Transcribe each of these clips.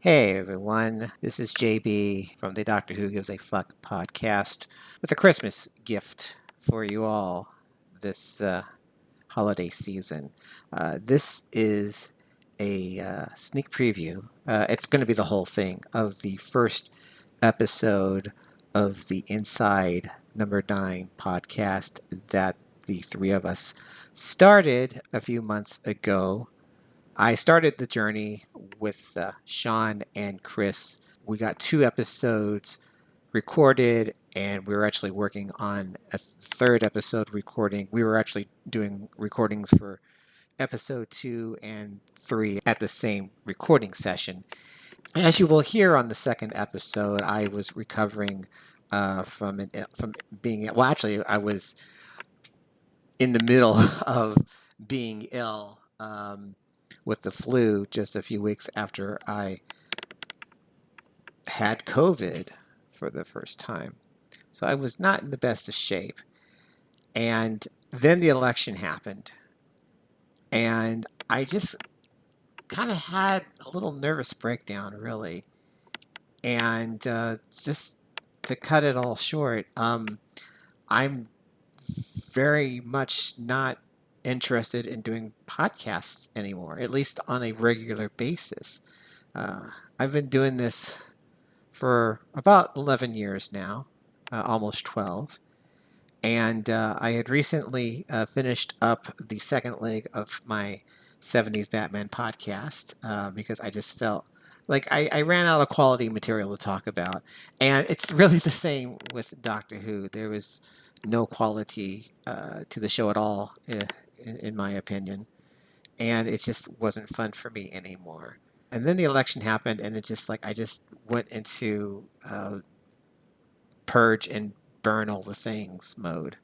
Hey everyone, this is JB from the Doctor Who Gives a Fuck podcast with a Christmas gift for you all this holiday season. This is a sneak preview. It's going to be the whole thing of the first episode of the Inside Number 9 podcast that the three of us started a few months ago. I started the journey with Sean and Chris. We got 2 episodes recorded, and we were actually working on a third episode recording. We were actually doing recordings for episode 2 and 3 at the same recording session. As you will hear on the second episode, I was recovering from being well. Actually, I was in the middle of being ill. With the flu just a few weeks after I had COVID for the first time. So I was not in the best of shape. And then the election happened. And I just kind of had a little nervous breakdown, really. And just to cut it all short, I'm very much not interested in doing podcasts anymore, at least on a regular basis. I've been doing this for about 11 years now, almost 12. And I had recently finished up the second leg of my 70s Batman podcast because I just felt like I ran out of quality material to talk about. And it's really the same with Doctor Who. There was no quality to the show at all, in my opinion. And it just wasn't fun for me anymore. And then the election happened, and it just like I just went into purge and burn all the things mode.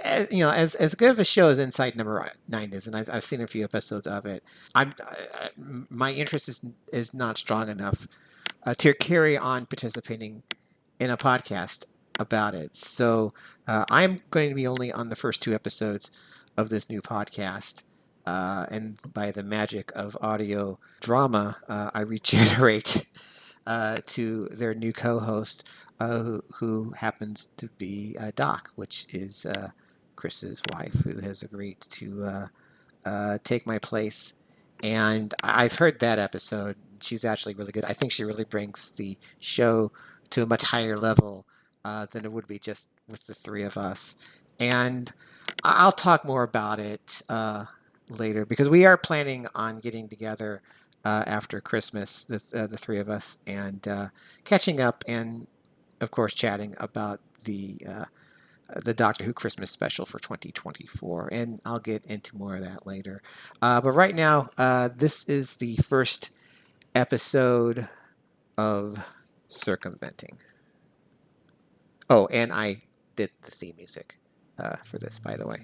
As good of a show as Inside Number 9 is, and I've seen a few episodes of it. My interest is not strong enough to carry on participating in a podcast about it. So I'm going to be only on the first 2 episodes of this new podcast. And by the magic of audio drama, I regenerate to their new co-host, who happens to be Doc, which is Chris's wife, who has agreed to take my place. And I've heard that episode. She's actually really good. I think she really brings the show to a much higher level than it would be just with the three of us. And I'll talk more about it later because we are planning on getting together after Christmas, the three of us, and catching up and, of course, chatting about the Doctor Who Christmas special for 2024, and I'll get into more of that later. But right now, this is the first episode of Circumventing. Oh, and I did the theme music for this, by the way.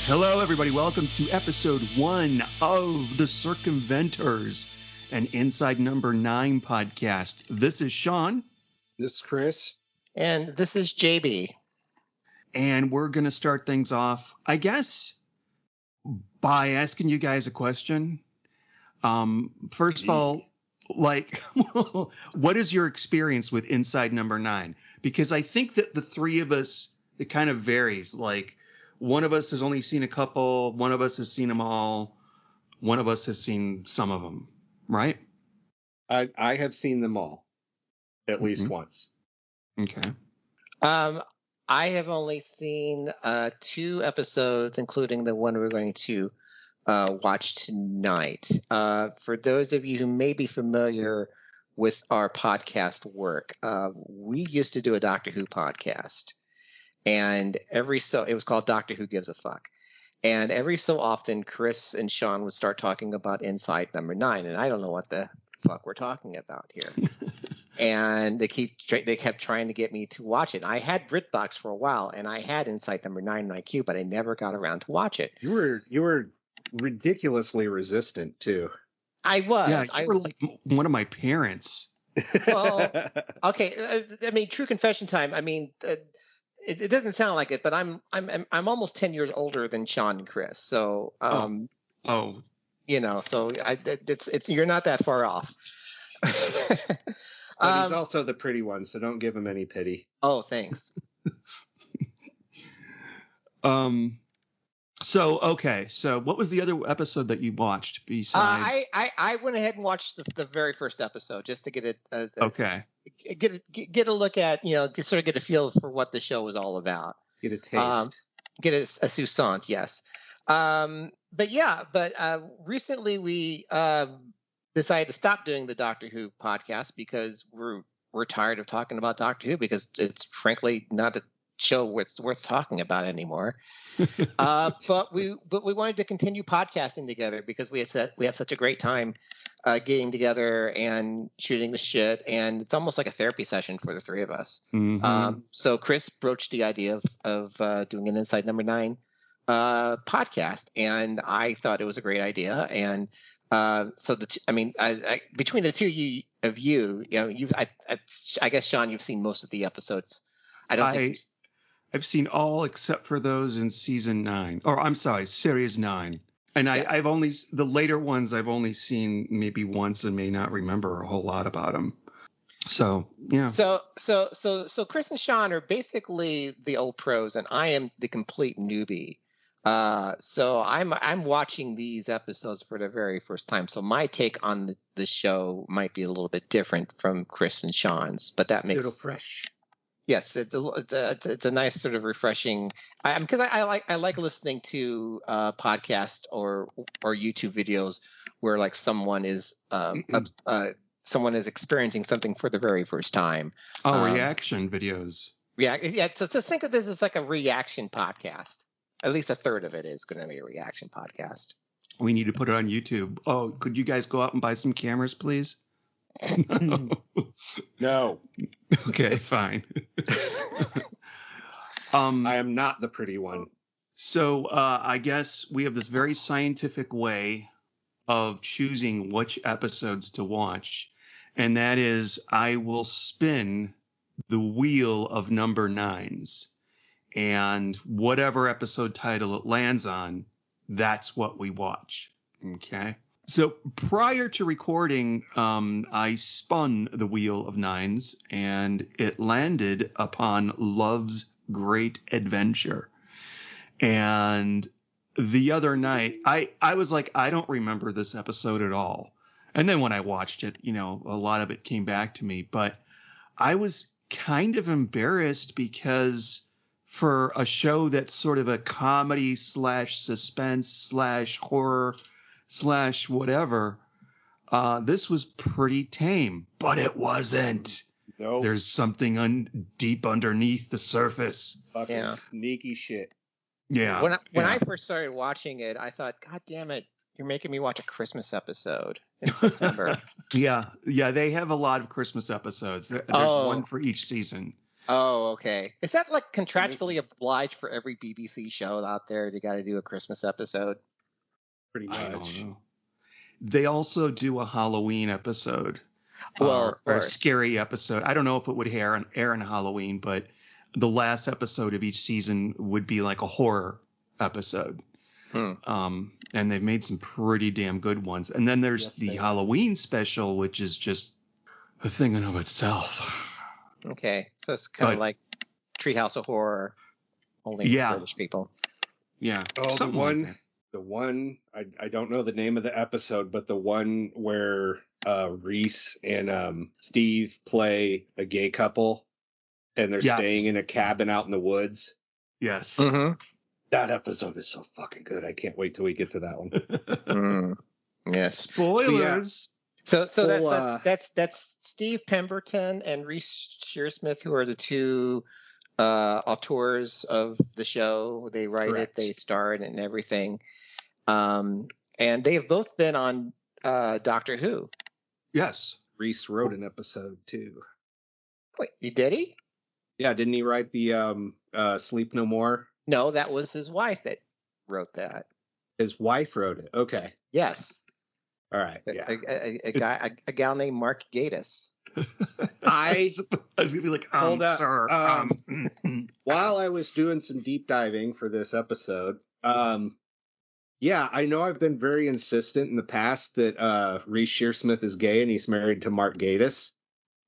Hello, everybody. Welcome to episode 1 of The Circumventors, an Inside Number 9 podcast. This is Sean. This is Chris. And this is JB. And we're going to start things off, I guess, by asking you guys a question. First of all, what is your experience with Inside Number 9? Because I think that the three of us, it kind of varies. Like, one of us has only seen a couple. One of us has seen them all. One of us has seen some of them, right? I have seen them all, at least once. Okay. I have only seen 2 episodes, including the one we're going to watch tonight. For those of you who may be familiar with our podcast work, we used to do a Doctor Who podcast. And it was called Doctor Who Gives a Fuck. And every so often, Chris and Sean would start talking about Inside Number Nine, and I don't know what the fuck we're talking about here. And they kept trying to get me to watch it. I had BritBox for a while, and I had Inside Number Nine in my queue, but I never got around to watch it. You were ridiculously resistant too. I was. Yeah, you were like one of my parents. Well, okay. I mean, true confession time. I mean, it doesn't sound like it, but I'm almost 10 years older than Sean and Chris. So, Oh. you know, so it's you're not that far off. But he's also the pretty one, so don't give him any pity. Oh, thanks. So what was the other episode that you watched besides? I went ahead and watched the very first episode just to get a look at, you know, sort of get a feel for what the show was all about. Get a taste. Get a sousant, yes. But recently we decided to stop doing the Doctor Who podcast because we're tired of talking about Doctor Who because it's frankly not a show worth talking about anymore. But we wanted to continue podcasting together because we have such a great time getting together and shooting the shit, and it's almost like a therapy session for the three of us. Mm-hmm. So Chris broached the idea of doing an Inside Number Nine podcast, and I thought it was a great idea. And between the two of you, I guess Sean, you've seen most of the episodes. I've seen all except for those in season 9, or I'm sorry, series 9. And yes. I've only the later ones I've only seen maybe once and may not remember a whole lot about them. So yeah. So Chris and Sean are basically the old pros, and I am the complete newbie. So I'm watching these episodes for the very first time. So my take on the show might be a little bit different from Chris and Sean's, but that makes a little fresh. Yes, it's a nice sort of refreshing. Because I like listening to podcasts or YouTube videos where like someone is experiencing something for the very first time. Reaction videos. Yeah. So think of this as like a reaction podcast. At least a third of it is going to be a reaction podcast. We need to put it on YouTube. Oh, could you guys go out and buy some cameras, please? No. Okay, fine. I am not the pretty one. So I guess we have this very scientific way of choosing which episodes to watch, and that is I will spin the wheel of number 9s, and whatever episode title it lands on, that's what we watch. Okay. So prior to recording, I spun the Wheel of 9s, and it landed upon Love's Great Adventure. And the other night, I was like, I don't remember this episode at all. And then when I watched it, you know, a lot of it came back to me. But I was kind of embarrassed because for a show that's sort of a comedy / suspense / horror / whatever, this was pretty tame, but it wasn't. No, there's something deep underneath the surface. Fucking sneaky shit. Yeah. When I first started watching it, I thought, God damn it, you're making me watch a Christmas episode in September. Yeah, they have a lot of Christmas episodes. There's one for each season. Oh, okay. Is that like contractually obliged for every BBC show out there? They got to do a Christmas episode. Pretty much. I don't know. They also do a Halloween episode, or a scary episode. I don't know if it would air on Halloween, but the last episode of each season would be like a horror episode. And they've made some pretty damn good ones. And then there's the Halloween special, which is just a thing in of itself. Okay, so it's kind of like Treehouse of Horror, only British people. Yeah. Oh, the one I don't know the name of the episode, but the one where Reese and Steve play a gay couple, and they're staying in a cabin out in the woods. Yes. Mm-hmm. That episode is so fucking good. I can't wait till we get to that one. Yes. Spoilers. So that's Steve Pemberton and Reese Shearsmith, who are the two auteurs of the show. They write Correct. it, they star in it, and everything. And they have both been on Doctor Who. Yes. Reese wrote an episode too. Wait, did he? Yeah, didn't he write the Sleep No More? No, that was his wife that wrote that. His wife wrote it. Okay. Yes. All right. Yeah. A gal named Mark Gatiss. I was gonna be like, hold up. sir, While I was doing some deep diving for this episode, yeah, I know I've been very insistent in the past that Reese Shearsmith is gay and he's married to Mark Gatiss.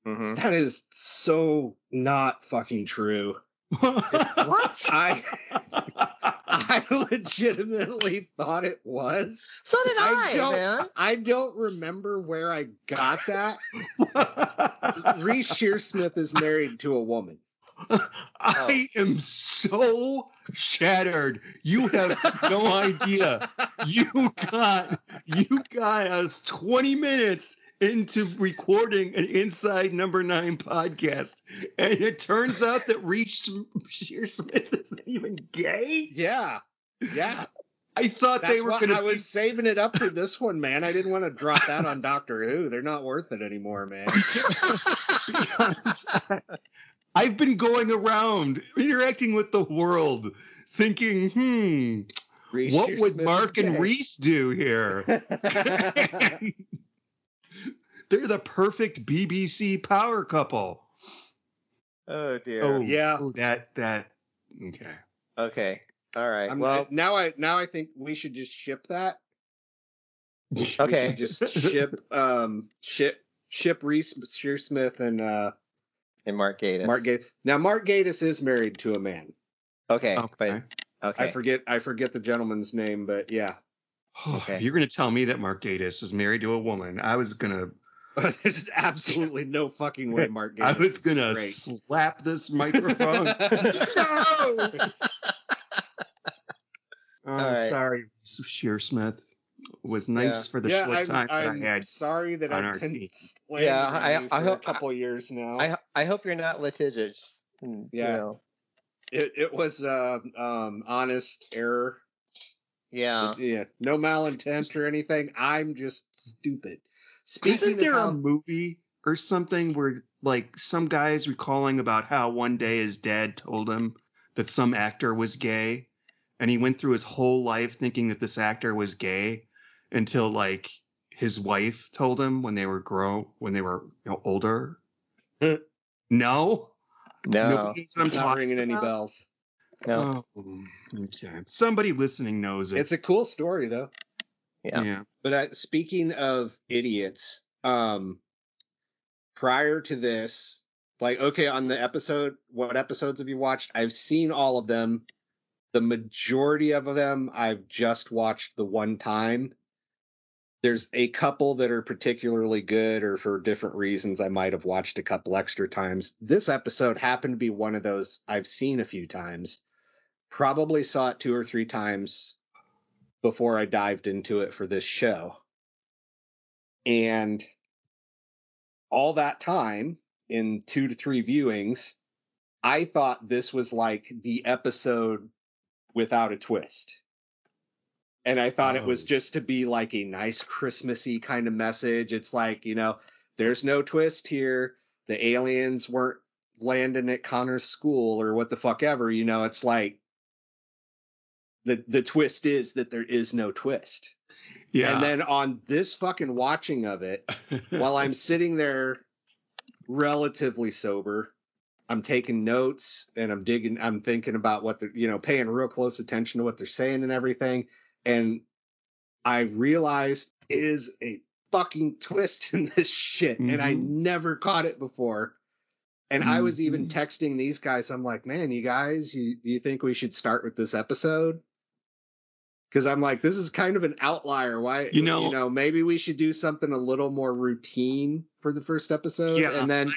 Mm-hmm. That is so not fucking true. What? I legitimately thought it was. So did man. I don't remember where I got that. Reese Shearsmith is married to a woman. I am so shattered. You have no idea. You got us 20 minutes into recording an Inside Number 9 podcast, and it turns out that Reese Shearsmith isn't even gay. Yeah. I thought they were going to. I was saving it up for this one, man. I didn't want to drop that on Doctor Who. They're not worth it anymore, man. I've been going around interacting with the world, thinking, what would Mark and Reese do here? They're the perfect BBC power couple. Oh dear. Oh yeah. Oh, that. Okay. Okay. All right. Now I think we should just ship that. Okay. We should just ship Reese Shearsmith and Mark Gatiss. Now Mark Gatiss is married to a man. Okay. But okay. I forget the gentleman's name, but yeah. Okay. If you're going to tell me that Mark Gatiss is married to a woman, I was going to. There's absolutely no fucking way Mark Gatiss. I was going to slap this microphone. No! Right. Sorry, Shearsmith. It was nice for the short time that I had. Sorry that I've been slandering you for a couple years now. I hope you're not litigious. Yeah. You know. It was honest error. Yeah. Yeah. No malintent or anything. I'm just stupid. Isn't there a movie or something where like some guy is recalling about how one day his dad told him that some actor was gay, and he went through his whole life thinking that this actor was gay until like his wife told him when they were older? No. It's not ringing any bells. No. Oh, okay. Somebody listening knows it. It's a cool story though. Yeah. But speaking of idiots, prior to this, like, okay, on the episode, what episodes have you watched? I've seen all of them. The majority of them I've just watched the one time. There's a couple that are particularly good, or for different reasons I might have watched a couple extra times. This episode happened to be one of those I've seen a few times. Probably saw it 2 or 3 times before I dived into it for this show. And all that time, in 2 to 3 viewings, I thought this was like the episode without a twist. And I thought it was just to be like a nice Christmassy kind of message. It's like, there's no twist here. The aliens weren't landing at Connor's school or what the fuck ever. It's like the twist is that there is no twist. Yeah. And then on this fucking watching of it, while I'm sitting there relatively sober, I'm taking notes and I'm thinking about what they're, paying real close attention to what they're saying and everything. And I realized is a fucking twist in this shit. Mm-hmm. And I never caught it before. And I was even texting these guys. I'm like, man, you guys, do you think we should start with this episode? Because I'm like, this is kind of an outlier. Why, maybe we should do something a little more routine for the first episode. Yeah. And then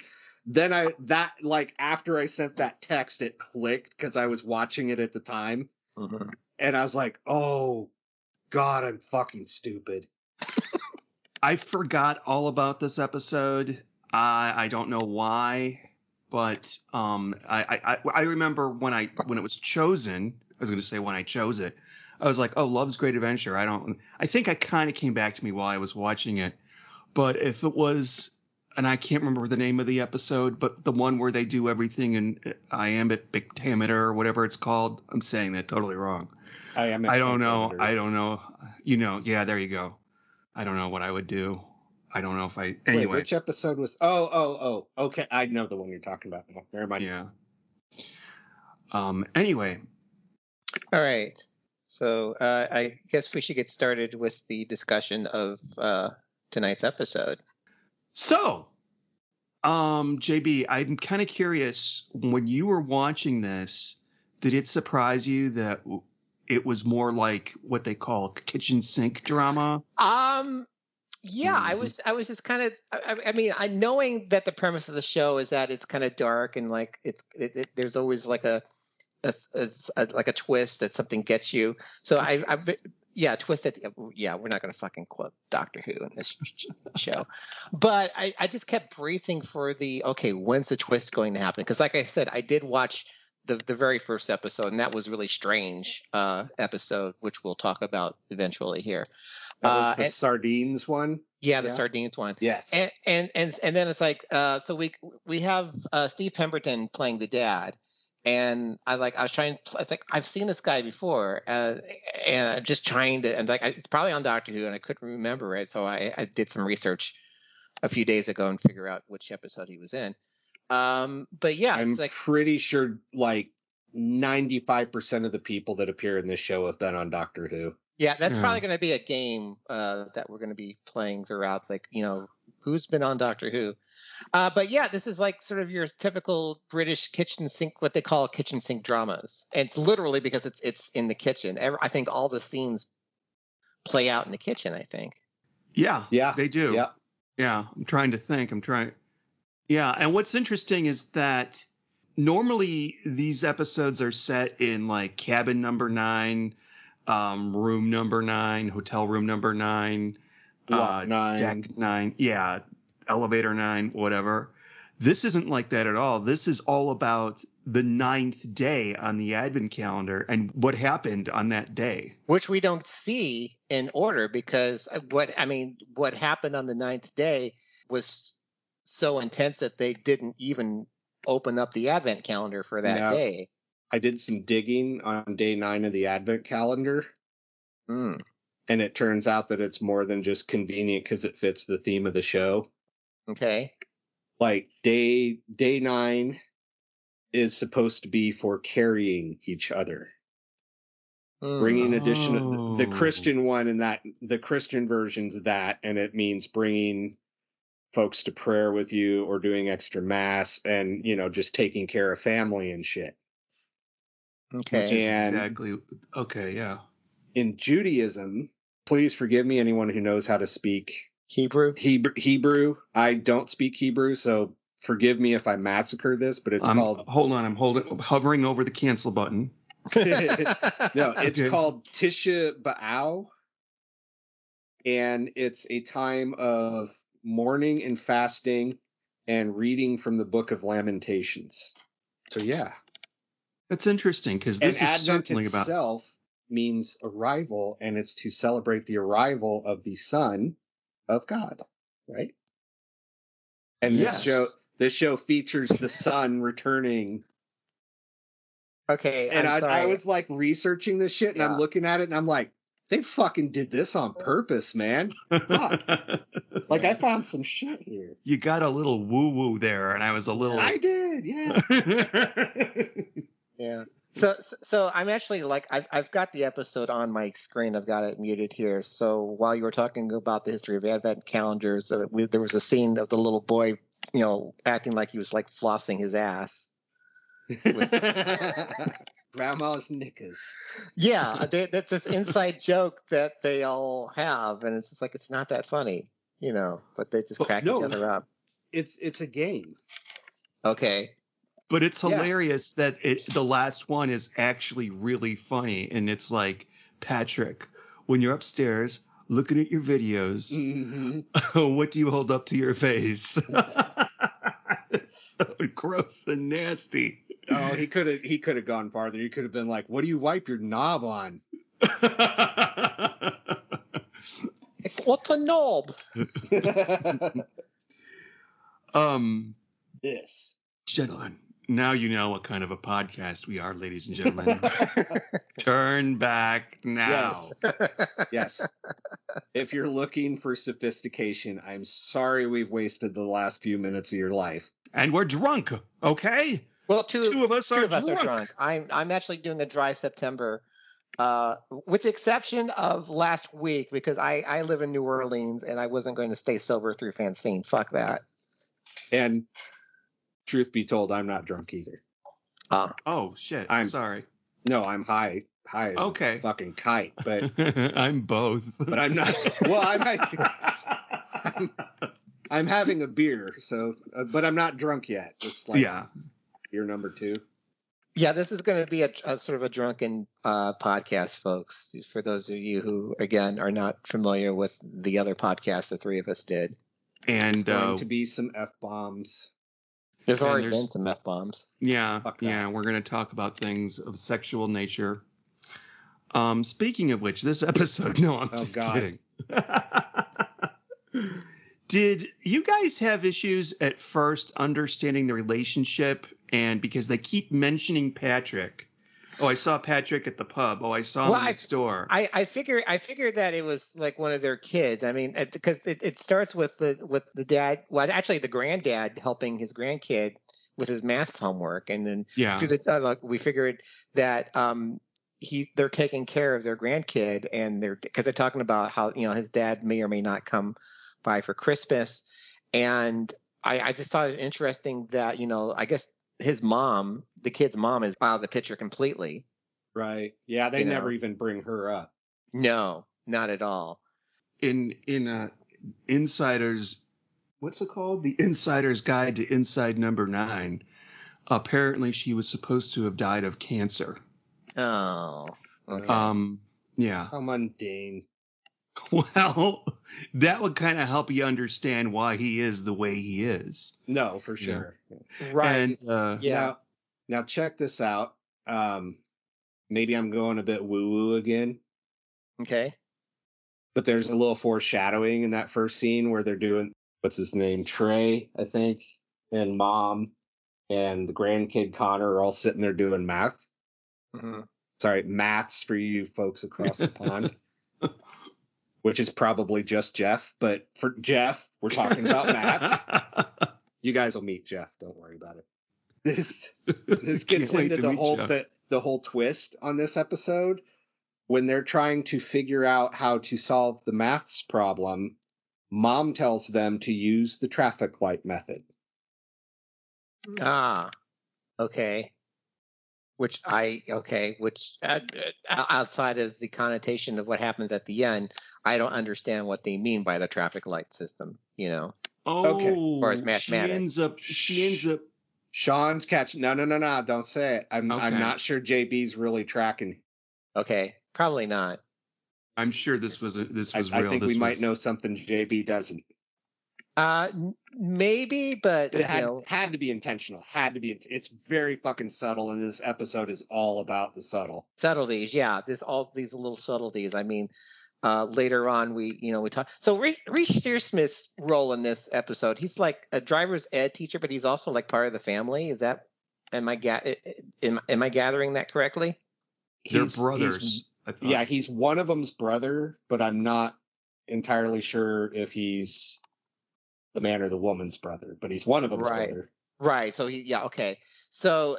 after I sent that text, it clicked because I was watching it at the time. Mm-hmm. And I was like, oh, God, I'm fucking stupid. I forgot all about this episode. I don't know why. but I remember when it was chosen. I was going to say when I chose it, I was like, oh, Love's Great Adventure. I think I kind of came back to me while I was watching it. But if it was, and I can't remember the name of the episode, but the one where they do everything in iambic pentameter or whatever it's called. I'm saying that totally wrong. I don't know. Yeah, there you go. I don't know what I would do. I don't know if I. Anyway. Wait, which episode was? Oh. Okay, I know the one you're talking about now. Never mind. Yeah. Anyway. All right. So I guess we should get started with the discussion of tonight's episode. So, JB, I'm kind of curious, when you were watching this, did it surprise you that it was more like what they call a kitchen sink drama? Yeah, I was just kind of, I mean, knowing that the premise of the show is that it's kind of dark and like there's always like a twist that something gets you. So twist at we're not going to fucking quote Doctor Who in this show, but I just kept bracing for when's the twist going to happen? Because like I said, I did watch the very first episode, and that was really strange episode, which we'll talk about eventually here. That was the sardines one. Yeah, the sardines one. Yes. And then it's like so we have Steve Pemberton playing the dad. And I was like, I've seen this guy before, and I'm just trying to, and like, it's probably on Doctor Who, and I couldn't remember it, so I did some research a few days ago and figure out which episode he was in. But yeah, I'm pretty sure like 95% of the people that appear in this show have been on Doctor Who. Yeah, that's probably going to be a game that we're going to be playing throughout, like, who's been on Doctor Who. But yeah, this is like sort of your typical British kitchen sink, what they call kitchen sink dramas. And it's literally because it's in the kitchen. I think all the scenes play out in the kitchen, I think. Yeah, they do. Yeah, I'm trying to think. Yeah, and what's interesting is that normally these episodes are set in like cabin number 9, room number 9, hotel room number 9, Lock 9. Deck 9. Yeah. Elevator 9, whatever. This isn't like that at all. This is all about the 9th day on the Advent calendar and what happened on that day. Which we don't see in order because what happened on the 9th day was so intense that they didn't even open up the Advent calendar for that day. I did some digging on day 9 of the Advent calendar. And it turns out that it's more than just convenient because it fits the theme of the show. Okay. Like day 9 is supposed to be for carrying each other. Bringing additional the Christian one and that the Christian version's that, and it means bringing folks to prayer with you or doing extra mass and just taking care of family and shit. Okay. And exactly. Okay, yeah. In Judaism, please forgive me, anyone who knows how to speak Hebrew. I don't speak Hebrew, so forgive me if I massacre this, but it's called. Hold on, I'm hovering over the cancel button. No, it's called Tisha B'Av, and it's a time of mourning and fasting and reading from the Book of Lamentations. So yeah, that's interesting because this is Advent certainly itself means arrival, and it's to celebrate the arrival of the Son of God, right? And this show features the Son returning. Okay, and I was like researching this shit, and I'm looking at it, and I'm like, they fucking did this on purpose, man. Fuck. Like I found some shit here. You got a little woo woo there, and I was a little. I did, yeah. Yeah. So I'm actually like I've got the episode on my screen. I've got it muted here. So while you were talking about the history of Advent calendars, there was a scene of the little boy, acting like he was like flossing his ass. Grandma's knickers. Yeah, that's this inside joke that they all have, and it's just like it's not that funny, but they just crack each other up. It's a game. Okay. But it's hilarious that the last one is actually really funny. And it's like, Patrick, when you're upstairs looking at your videos, what do you hold up to your face? so gross and nasty. Oh, he could have gone farther. He could have been like, "What do you wipe your knob on?" What's a knob? This. Gentlemen, now you know what kind of a podcast we are, ladies and gentlemen. Turn back now. Yes. If you're looking for sophistication, I'm sorry we've wasted the last few minutes of your life. And we're drunk, okay? Well, two of us are drunk. I'm actually doing a dry September, with the exception of last week, because I live in New Orleans and I wasn't going to stay sober through Francine. Fuck that. And truth be told, I'm not drunk either. Oh shit! I'm sorry. No, I'm high as a fucking kite, but I'm both. But I'm not. Well, I'm having a beer, so but I'm not drunk yet. Just like beer number 2. Yeah, this is going to be a sort of a drunken podcast, folks. For those of you who, again, are not familiar with the other podcast the three of us did. And there's going to be some F-bombs. There's already been some F-bombs. Yeah, we're going to talk about things of sexual nature. Speaking of which, this episode, no, I'm just kidding. Did you guys have issues at first understanding the relationship? And because they keep mentioning Patrick. Oh, I saw Patrick at the pub. Oh, I saw him in the store. I figured that it was like one of their kids. I mean, because it starts with the dad. Well, actually, the granddad helping his grandkid with his math homework, and then we figured that they're taking care of their grandkid, and because they're talking about how his dad may or may not come by for Christmas, and I just thought it interesting that I guess his mom, the kid's mom, is out of the picture completely. Right. Yeah, they never even bring her up. No, not at all. In Insider's, what's it called? The Insider's Guide to Inside Number 9. Apparently, she was supposed to have died of cancer. Oh. Okay. Yeah. How mundane. Well, that would kind of help you understand why he is the way he is. No, for sure. Right. And, Now check this out. Maybe I'm going a bit woo-woo again. Okay. But there's a little foreshadowing in that first scene where they're doing, what's his name? Trey, I think, and Mom and the grandkid Connor are all sitting there doing math. Mm-hmm. Sorry, maths for you folks across the pond. Which is probably just Jeff, but for Jeff, we're talking about maths. You guys will meet Jeff. Don't worry about it. This gets into the whole twist on this episode when they're trying to figure out how to solve the maths problem. Mom tells them to use the traffic light method. Okay. Which outside of the connotation of what happens at the end, I don't understand what they mean by the traffic light system, Oh, okay. As far as mathematics. She ends up. Sean's catching. No, don't say it. I'm not sure JB's really tracking. Okay, probably not. I'm sure this was real. I think we might know something JB doesn't. Maybe, but it had to be intentional. It's very fucking subtle, and this episode is all about the subtleties. Yeah, all these little subtleties. I mean, later on we talk. So Reese Shearsmith's role in this episode, he's like a driver's ed teacher, but he's also like part of the family. Is that? Am I gathering that correctly? They're brothers. He's one of them's brother, but I'm not entirely sure if he's the man or the woman's brother, but he's one of them's brother. Right. So okay. So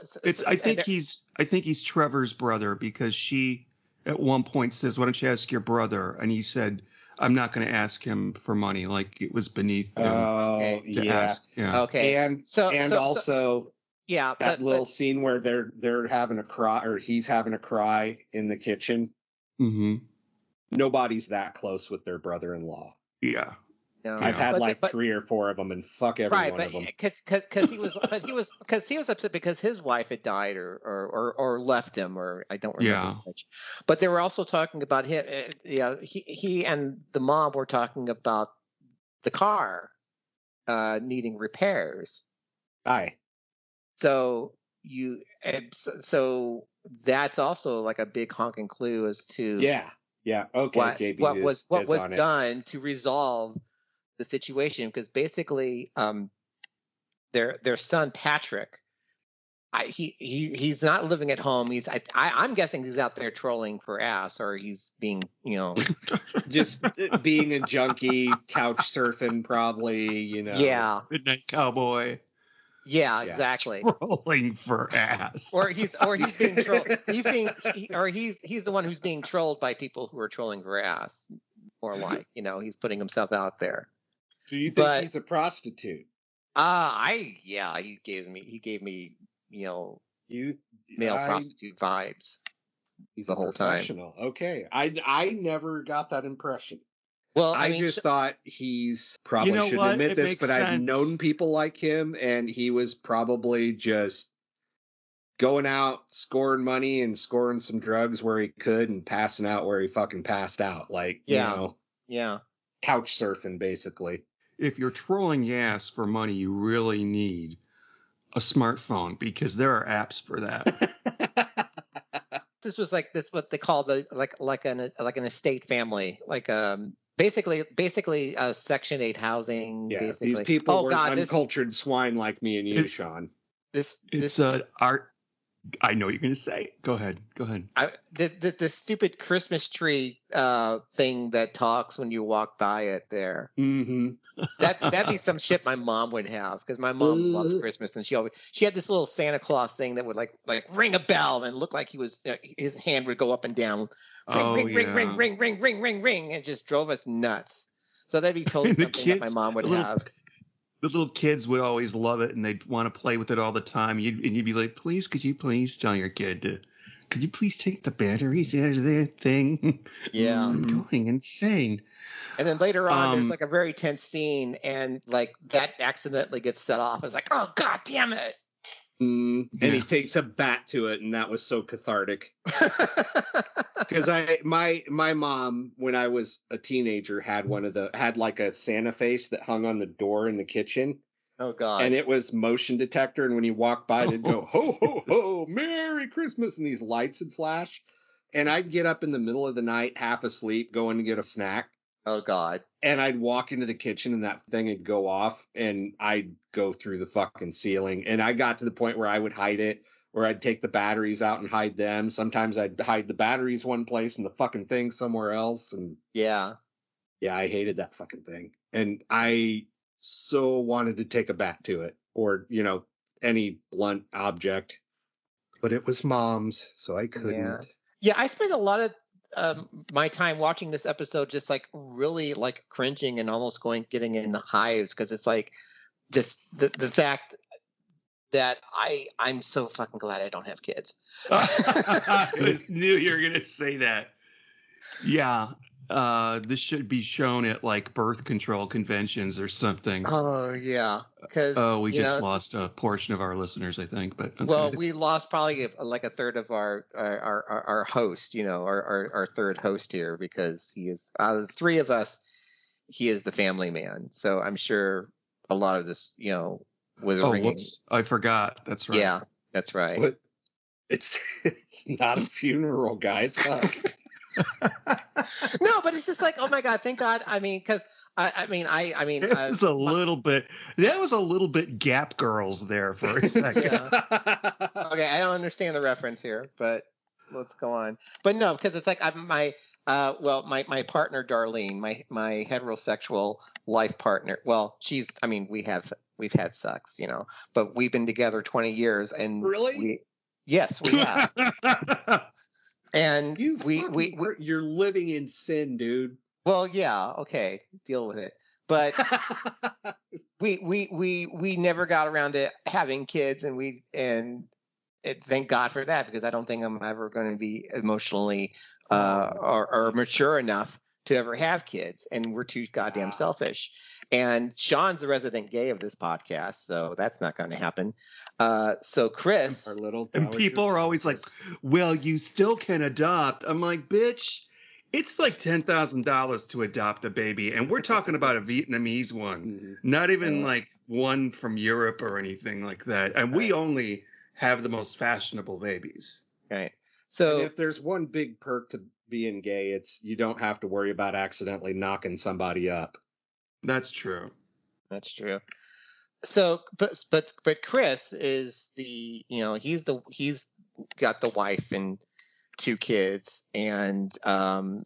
I think he's Trevor's brother, because she at one point says, "Why don't you ask your brother?" And he said, "I'm not going to ask him for money. Like it was beneath him to ask." Yeah. Okay. And that little scene where they're having a cry, or he's having a cry in the kitchen. Mm-hmm. Nobody's that close with their brother-in-law. Yeah. No. I've had 3 or 4 of them, and fuck every one of them. Because he was upset because his wife had died or left him, or I don't remember much. But they were also talking about him. He and the mom were talking about the car needing repairs. Aye. So so that's also like a big honking clue as to Yeah. Okay. JB what is was on it. done to resolve the situation, because basically their son Patrick, he's not living at home. I'm guessing he's out there trolling for ass, or he's being Just being a junkie, couch surfing, probably. yeah. Midnight Cowboy. Yeah, exactly. Trolling for ass. Or he's being trolled. He's the one who's being trolled by people who are trolling for ass. More like, he's putting himself out there. So you think he's a prostitute? He gave me male prostitute vibes. He's the a whole professional. time. Okay, I never got that impression. Well, I just thought he's probably shouldn't admit this, but I've known people like him, and he was probably just going out, scoring money and scoring some drugs where he could and passing out where he fucking passed out. Like, couch surfing, basically. If you're trolling ass for money, you really need a smartphone, because there are apps for that. This was what they call an estate family, basically Section 8 housing. Yeah, basically. These people were uncultured swine like me and you, Sean. It's art. I know what you're going to say. Go ahead. The stupid Christmas tree thing that talks when you walk by it there. Mm-hmm. That'd be some shit my mom would have, because my mom loves Christmas, and she had this little Santa Claus thing that would like ring a bell and look like he was his hand would go up and down, ring, and it just drove us nuts. So that'd be totally something that my mom would have. The little kids would always love it, and they'd want to play with it all the time. You'd be like, could you please tell your kid could you please take the batteries out of that thing? Yeah. I'm going insane. And then later on, there's like a very tense scene, and like that accidentally gets set off. It's like, oh, God damn it. And he takes a bat to it, and that was so cathartic. Because my mom, when I was a teenager, had like a Santa face that hung on the door in the kitchen. Oh God! And it was motion detector, and when you walked by, it'd go ho ho ho, Merry Christmas, and these lights would flash. And I'd get up in the middle of the night, half asleep, going to get a snack. Oh God! And I'd walk into the kitchen, and that thing would go off, and I'd go through the fucking ceiling. And I got to the point where I would hide it, or I'd take the batteries out and hide them. Sometimes I'd hide the batteries one place and the fucking thing somewhere else. And yeah, I hated that fucking thing. And I so wanted to take a bat to it, or, any blunt object. But it was Mom's, so I couldn't. Yeah, I spent a lot of my time watching this episode just like really like cringing and almost getting in the hives, because it's like just the fact that I'm so fucking glad I don't have kids. I knew you were gonna say that. Yeah, this should be shown at like birth control conventions or something. Oh yeah, because we just lost a portion of our listeners, I think. But okay. Well, we lost probably like a third of our host, our third host here, because he is, out of the three of us, he is the family man. So I'm sure a lot of this, was ringing. Whoops, I forgot. That's right. Yeah, that's right. But it's not a funeral, guys. Fuck. No, but it's just like, oh my God, thank God. I mean, because it was a little bit. That was a little bit Gap Girls there for a second. Okay, I don't understand the reference here, but let's go on. But no, because it's like my partner Darlene, my heterosexual life partner. Well, we've had sex, but we've been together 20 years, and really, yes, we have. And you're living in sin, dude. Well, yeah, okay, deal with it. But we never got around to having kids, and thank God for that, because I don't think I'm ever going to be emotionally or mature enough to ever have kids, and we're too goddamn selfish. And Sean's the resident gay of this podcast, so that's not going to happen. So Chris, and people are always like, "Well, you still can adopt." I'm like, "Bitch, it's like $10,000 to adopt a baby, and we're talking about a Vietnamese one, not even like one from Europe or anything like that. And we only have the most fashionable babies. Right. And So if there's one big perk to being gay, it's you don't have to worry about accidentally knocking somebody up. That's true. that's true. So, but Chris is he's got the wife and 2 kids, and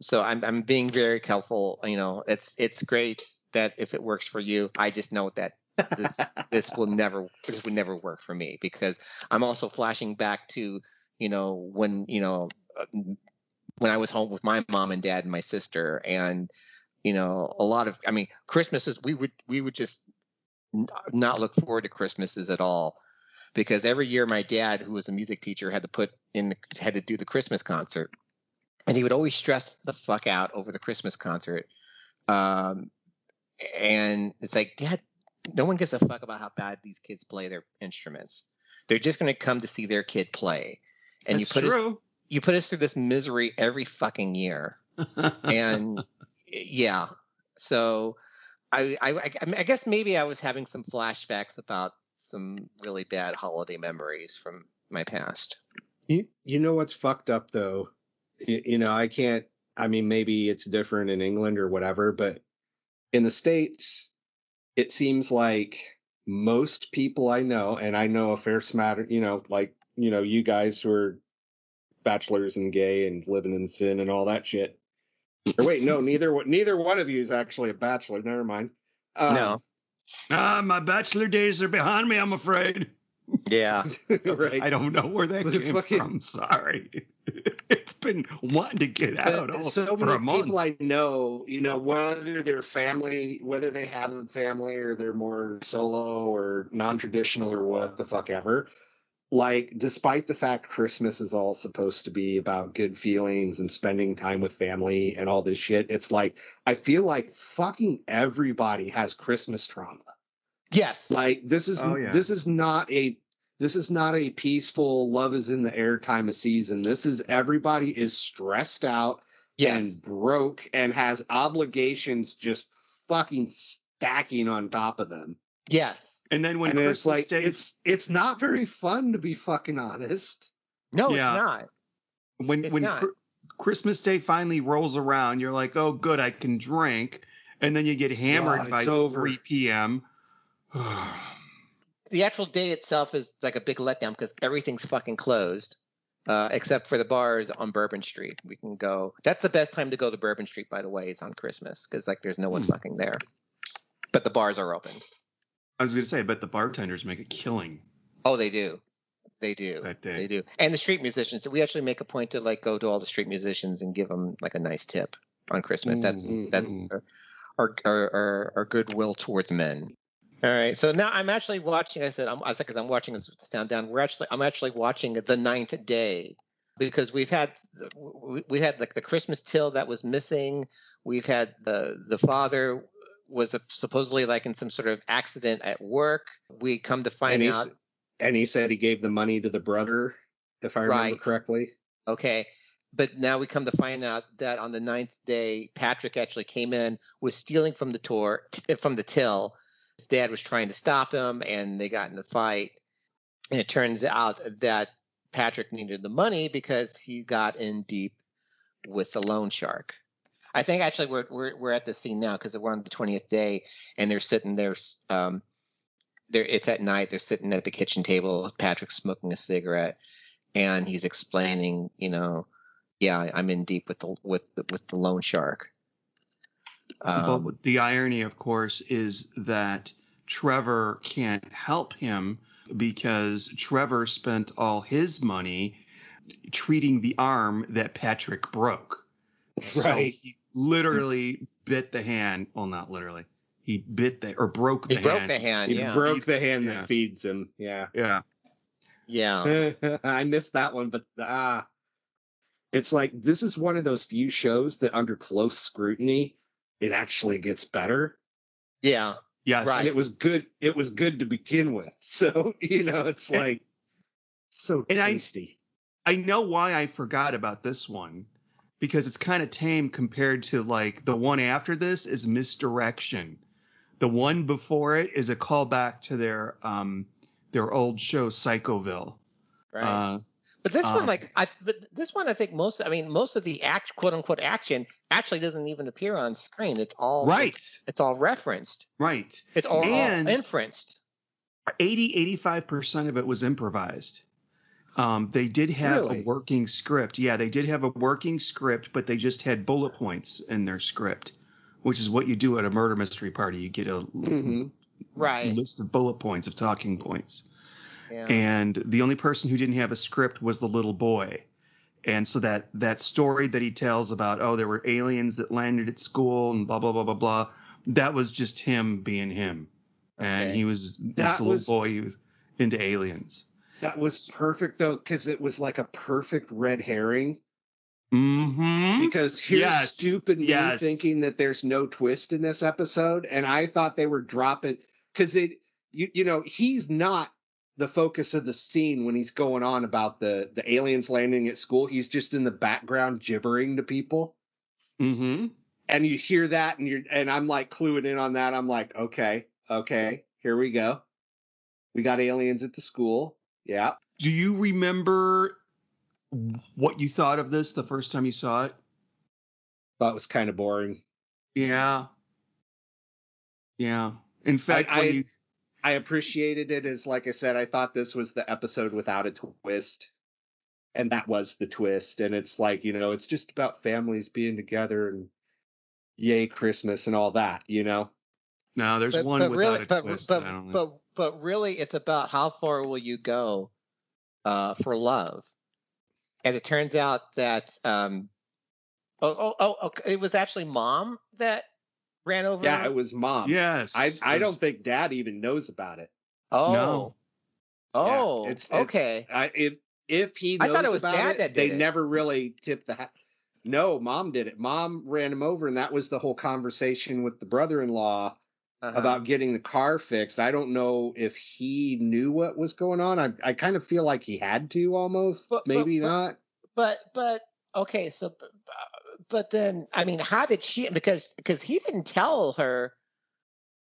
so I'm being very careful. It's great that if it works for you, I just know that this would never work for me, because I'm also flashing back to when I was home with my mom and dad and my sister, and a lot of Christmases we would just not look forward to Christmases at all, because every year my dad, who was a music teacher, had to do the Christmas concert, and he would always stress the fuck out over the Christmas concert. And it's like, Dad, no one gives a fuck about how bad these kids play their instruments. They're just going to come to see their kid play, and That's true. You put us through this misery every fucking year. And yeah, so I guess maybe I was having some flashbacks about some really bad holiday memories from my past. You know what's fucked up though? I can't. I mean, maybe it's different in England or whatever, but in the States, it seems like most people I know, and I know a fair smatter, you guys who are bachelors and gay and living in sin and all that shit. Or wait, no, neither one of you is actually a bachelor. Never mind. No. My bachelor days are behind me, I'm afraid. Yeah. Right. I don't know where that came from. Sorry. It's been wanting to get out so for many a month. people I know, whether they're family, whether they have a family or they're more solo or non-traditional or what the fuck ever. Like, despite the fact Christmas is all supposed to be about good feelings and spending time with family and all this shit, it's like, I feel like fucking everybody has Christmas trauma. Yes. Like, this is not a peaceful love is in the air time of season. This is everybody is stressed out and broke and has obligations just fucking stacking on top of them. Yes. And then when Christmas it's like Day, it's not very fun, to be fucking honest. No, it's not. When Christmas Day finally rolls around, you're like, oh, good, I can drink, and then you get hammered by 3 p.m. The actual day itself is like a big letdown because everything's fucking closed, except for the bars on Bourbon Street. We can go. That's the best time to go to Bourbon Street, by the way. It's on Christmas because there's no one fucking there, but the bars are open. I was going to say, I bet the bartenders make a killing. Oh, they do. They do. That day. They do. And the street musicians. We actually make a point to go to all the street musicians and give them a nice tip on Christmas. That's our goodwill towards men. All right. So now I'm actually watching. Because I'm watching this with the sound down. I'm actually watching the 9th day, because we had the Christmas till that was missing. We've had the father was supposedly in some sort of accident at work. We come to find out. And he said he gave the money to the brother, if I remember correctly. Okay. But now we come to find out that on the 9th day, Patrick actually came in, was stealing from the till. His dad was trying to stop him, and they got in a fight. And it turns out that Patrick needed the money because he got in deep with the loan shark. I think actually we're at the scene now because we're on the 20th day, and they're sitting there. It's at night. They're sitting at the kitchen table. Patrick's smoking a cigarette, and he's explaining, I'm in deep with the loan shark. But the irony, of course, is that Trevor can't help him because Trevor spent all his money treating the arm that Patrick broke. Right. So he literally bit the hand. Well, not literally. He bit broke the hand. He broke the hand. He broke the hand that feeds him. Yeah. Yeah. Yeah. I missed that one, but it's like this is one of those few shows that under close scrutiny, it actually gets better. Yeah. Yes. Right. And it was good. It was good to begin with. So, it's like so tasty. I know why I forgot about this one, because it's kind of tame compared to the one after this is Misdirection, The one before it is a callback to their old show Psychoville. Right. But this one, Um, I think most of the quote unquote action actually doesn't even appear on screen. It's all Right. It's all referenced. Right. It's all And inferenced. 85% of it was improvised. They did have a Really? working script. Yeah, they did have a working script, but they just had bullet points in their script, which is what you do at a murder mystery party. You get a Right. list of bullet points, of talking points. Yeah. And the only person who didn't have a script was the little boy. And so that story that he tells about, oh, there were aliens that landed at school and blah, blah, blah, blah, blah, that was just him being him. And he was this little boy who was into aliens. That was perfect, though, because it was like a perfect red herring. Mm-hmm. Because here's stupid me thinking that there's no twist in this episode, and I thought they were dropping because he's not the focus of the scene when he's going on about the aliens landing at school. He's just in the background gibbering to people. Mm-hmm. And you hear that, and I'm like cluing in on that. I'm like, okay, here we go. We got aliens at the school. Yeah. Do you remember what you thought of this the first time you saw it? Thought it was kind of boring. Yeah. Yeah. In fact, I appreciated it as, like I said, I thought this was the episode without a twist. And that was the twist. And it's like, it's just about families being together and yay Christmas and all that, No, there's one without a twist. But really, it's about how far will you go for love. And it turns out that it was actually mom that ran over. Yeah, it was mom. Yes. I don't think dad even knows about it. Oh. No. Oh. Yeah, it's okay. If he knows I thought it was about dad it, that did they it. never really tipped the hat. No, mom did it. Mom ran him over, and that was the whole conversation with the brother-in-law about getting the car fixed. I don't know if he knew what was going on. I kind of feel like he had to almost, maybe not. But okay, so but then how did she? Because he didn't tell her.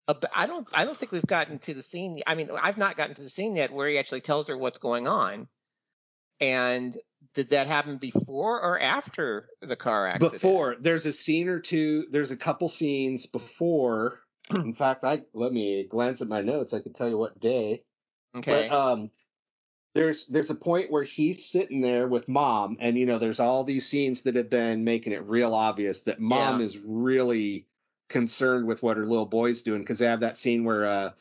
I don't think we've gotten to the scene. I've not gotten to the scene yet where he actually tells her what's going on. And did that happen before or after the car accident? Before. There's a scene or two. There's a couple scenes before. In fact, let me glance at my notes. I can tell you what day. Okay. But there's a point where he's sitting there with mom, and there's all these scenes that have been making it real obvious that mom is really concerned with what her little boy's doing, because they have that scene where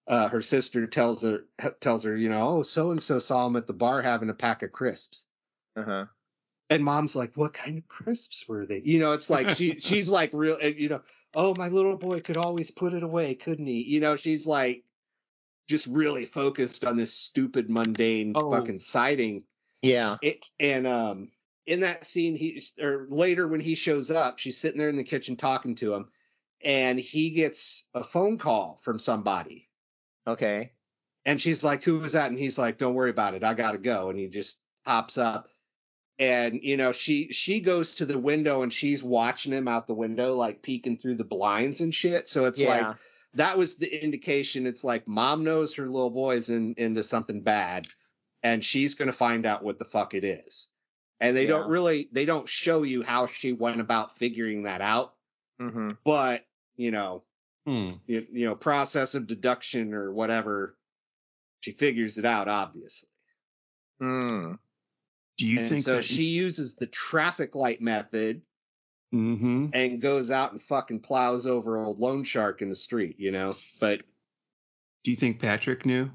her sister tells her, oh, so and so saw him at the bar having a pack of crisps. And mom's like, what kind of crisps were they? It's like she's like real, oh, my little boy could always put it away, couldn't he? She's like just really focused on this stupid, mundane fucking sighting. Yeah. And in that scene, later when he shows up, she's sitting there in the kitchen talking to him, and he gets a phone call from somebody. Okay. And she's like, who was that? And he's like, don't worry about it, I gotta go. And he just hops up. And, she goes to the window, and she's watching him out the window, like peeking through the blinds and shit. So it's like, that was the indication. It's like mom knows her little boy's into something bad, and she's going to find out what the fuck it is. And they don't show you how she went about figuring that out. Mm-hmm. But, process of deduction or whatever, she figures it out, obviously. Mm. Do you think so? She uses the traffic light method, and goes out and fucking plows over old loan shark in the street, But do you think Patrick knew?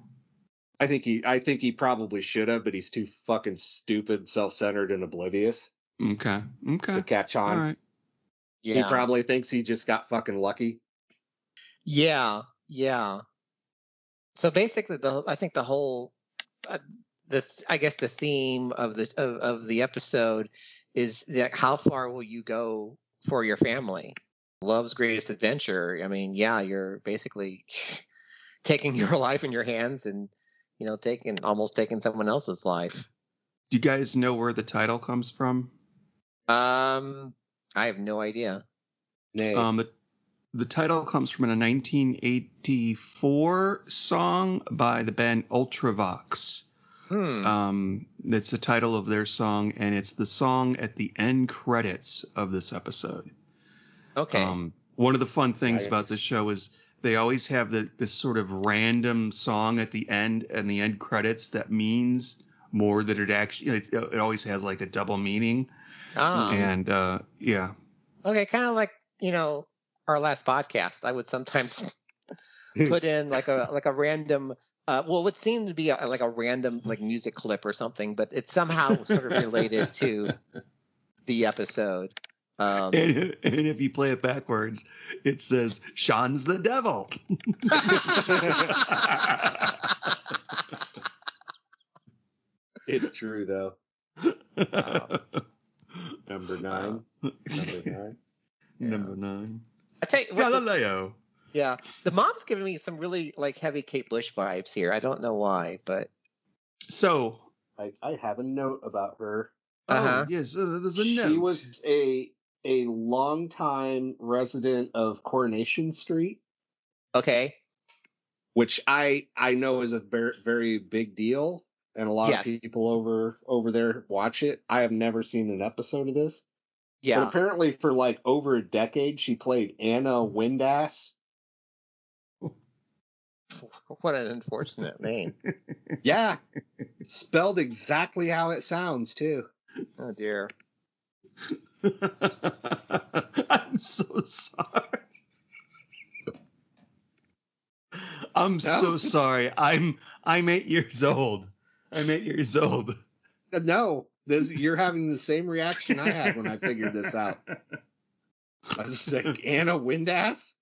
I think he probably should have, but he's too fucking stupid, self-centered, and oblivious. Okay. To catch on. All right. Yeah. He probably thinks he just got fucking lucky. Yeah. So basically, I think the whole. I guess the theme of the episode is that how far will you go for your family? Love's greatest adventure. You're basically taking your life in your hands and almost taking someone else's life. Do you guys know where the title comes from? I have no idea. No. The title comes from a 1984 song by the band Ultravox. That's the title of their song, and it's the song at the end credits of this episode. Okay. One of the fun things about this show is they always have this sort of random song at the end and the end credits that means more than it actually. It always has like a double meaning. And yeah. Okay, kind of like our last podcast. I would sometimes put in like a random. Well, it seemed to be like a random like music clip or something, but it's somehow sort of related to the episode. And if you play it backwards, it says Sean's the devil. It's true though. Number 9. Number 9. I tell you, Galileo. Yeah, the mom's giving me some really like heavy Kate Bush vibes here. I don't know why, but so I have a note about her. Yes, there's a note. She was a longtime resident of Coronation Street. Okay. Which I know is a very, very big deal, and a lot of people over there watch it. I have never seen an episode of this. Yeah. But apparently for like over a decade, she played Anna Windass. What an unfortunate name. Yeah. Spelled exactly how it sounds, too. Oh, dear. I'm so sorry. So sorry. I'm 8 years old. I'm 8 years old. No, you're having the same reaction I had when I figured this out. I was like, Anna Windass?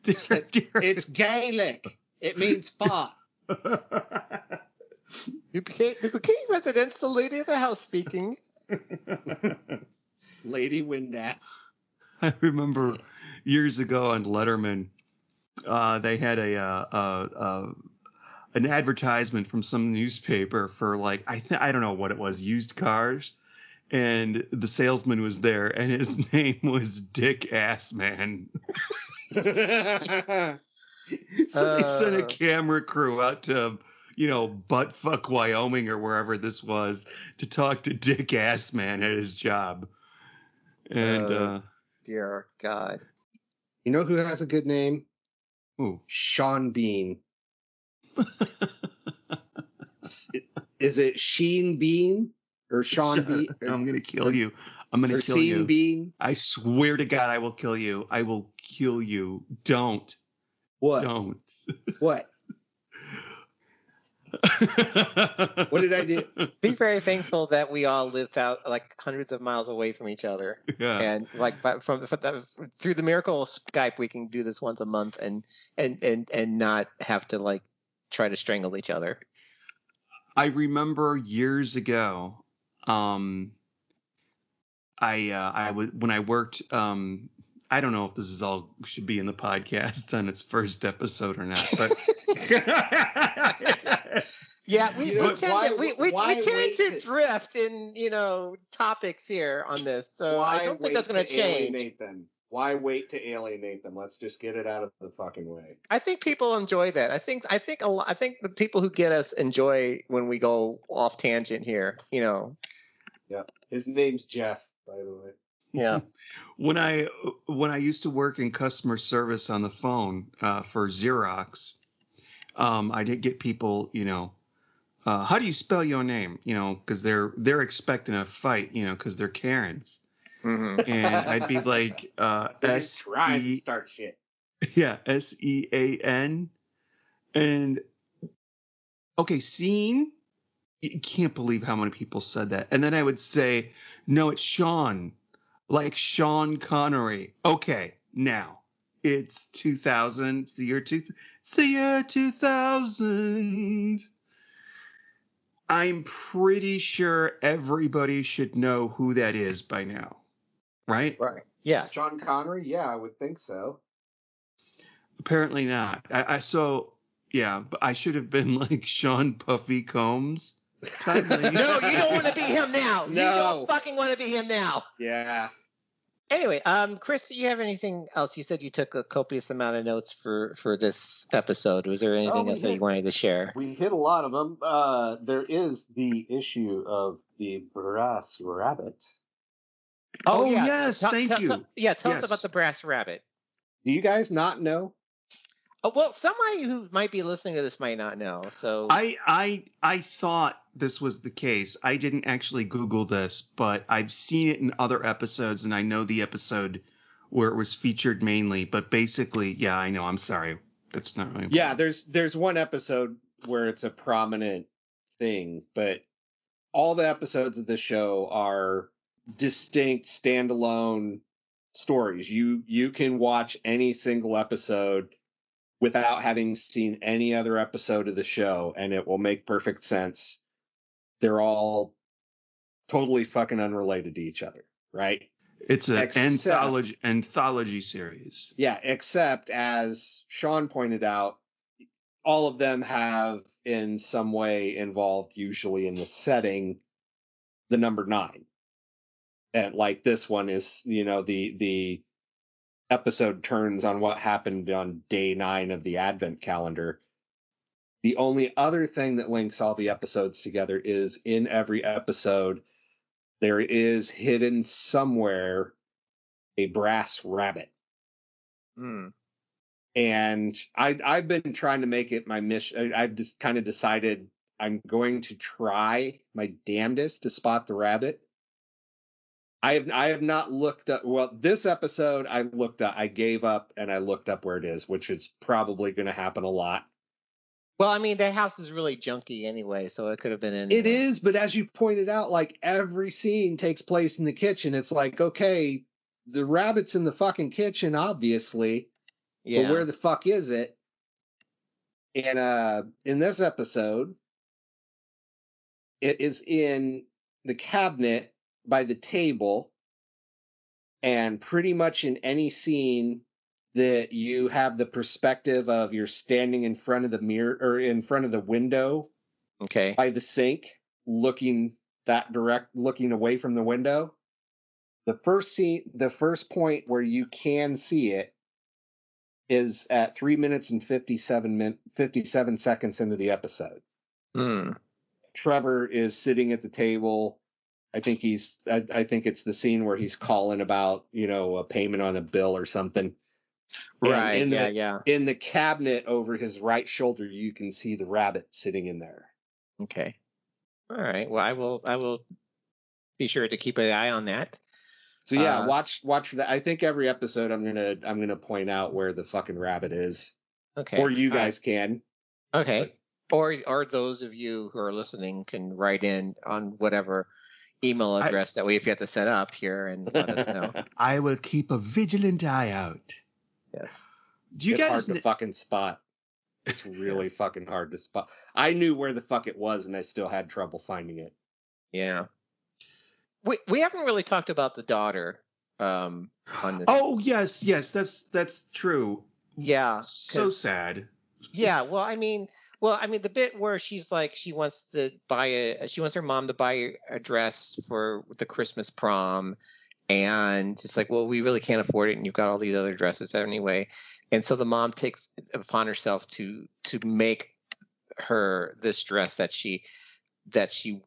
It's Gaelic. It means fart. You became residents, the lady of the house speaking. Lady Windass. I remember years ago on Letterman, they had an advertisement from some newspaper for like I don't know what it was, used cars, and the salesman was there, and his name was Dick Assman. So they sent a camera crew out to buttfuck Wyoming or wherever this was to talk to Dick Assman at his job. And dear God. You know who has a good name? Ooh. Sean Bean. Is it Sheen Bean or Sean Bean? I'm going to kill you. I'm going to kill you. Bean? I swear to God, I will kill you. I will kill you. Don't. What? Don't. What? What did I do? Be very thankful that we all lived out like hundreds of miles away from each other. Yeah. And like through the miracle of Skype, we can do this once a month and not have to like try to strangle each other. I remember years ago, when I worked, I don't know if this is all should be in the podcast on its first episode or not, but yeah, we tend to drift in topics here on this, so I don't think that's going to change. Why wait to alienate them? Let's just get it out of the fucking way. I think people enjoy that. I think the people who get us enjoy when we go off tangent here. Yeah. His name's Jeff, by the way. Yeah. When I used to work in customer service on the phone for Xerox, I did get people, how do you spell your name? Because they're expecting a fight, because they're Karens. Mm-hmm. And I'd be like, trying to start shit. Yeah, SEAN. And okay, scene. You can't believe how many people said that. And then I would say, no, it's Sean, like Sean Connery. Okay, now it's 2000. It's the year 2000. I'm pretty sure everybody should know who that is by now. Right? Right. Yes. Sean Connery? Yeah, I would think so. Apparently not. But I should have been like Sean Puffy Combs. Timely. No, you don't want to be him now. You No. don't fucking want to be him now. Yeah. Anyway, Chris, do you have anything else? You said you took a copious amount of notes for this episode. Was there anything else that you wanted to share? We hit a lot of them. There is the issue of the brass rabbit. Oh, yes, thank you. Tell us about the brass rabbit. Do you guys not know? Oh, well, somebody who might be listening to this might not know. So I thought this was the case. I didn't actually Google this, but I've seen it in other episodes, and I know the episode where it was featured mainly. But basically, yeah, I know. I'm sorry. That's not really important. Yeah, there's one episode where it's a prominent thing, but all the episodes of the show are distinct, standalone stories. You can watch any single episode without having seen any other episode of the show, and it will make perfect sense. They're all totally fucking unrelated to each other, right? It's an anthology series. Yeah, except as Sean pointed out, all of them have in some way involved, usually in the setting, the number 9. And like this one is, the episode turns on what happened on day 9 of the Advent calendar. The only other thing that links all the episodes together is in every episode, there is hidden somewhere a brass rabbit. And I've been trying to make it my mission. I've just kind of decided I'm going to try my damnedest to spot the rabbit. I have not looked up. Well, this episode I gave up and I looked up where it is, which is probably going to happen a lot. Well, I mean, that house is really junky anyway, so it could have been in. It is, but as you pointed out, like every scene takes place in the kitchen. It's like, okay, the rabbit's in the fucking kitchen, obviously. Yeah. But where the fuck is it? And in this episode, it is in the cabinet by the table, and pretty much in any scene that you have the perspective of you're standing in front of the mirror or in front of the window, okay, by the sink, looking away from the window. The first point where you can see it is at 3 minutes and 57 seconds into the episode. Trevor is sitting at the table. I think it's the scene where he's calling about, a payment on a bill or something. Right. In the cabinet over his right shoulder, you can see the rabbit sitting in there. Okay. All right. Well, I will be sure to keep an eye on that. So yeah, watch that. I think every episode I'm gonna point out where the fucking rabbit is. Okay. Or you guys can. Okay. Or those of you who are listening can write in on whatever email address that we have to set up here and let us know. I will keep a vigilant eye out. Yes. It's hard to fucking spot. It's really fucking hard to spot. I knew where the fuck it was, and I still had trouble finding it. Yeah. We haven't really talked about the daughter on this. Oh, yes, that's true. Yeah. So sad. Yeah, well, I mean, the bit where she's like, she wants her mom to buy a dress for the Christmas prom, and it's like, well, we really can't afford it, and you've got all these other dresses anyway, and so the mom takes it upon herself to make her this dress that she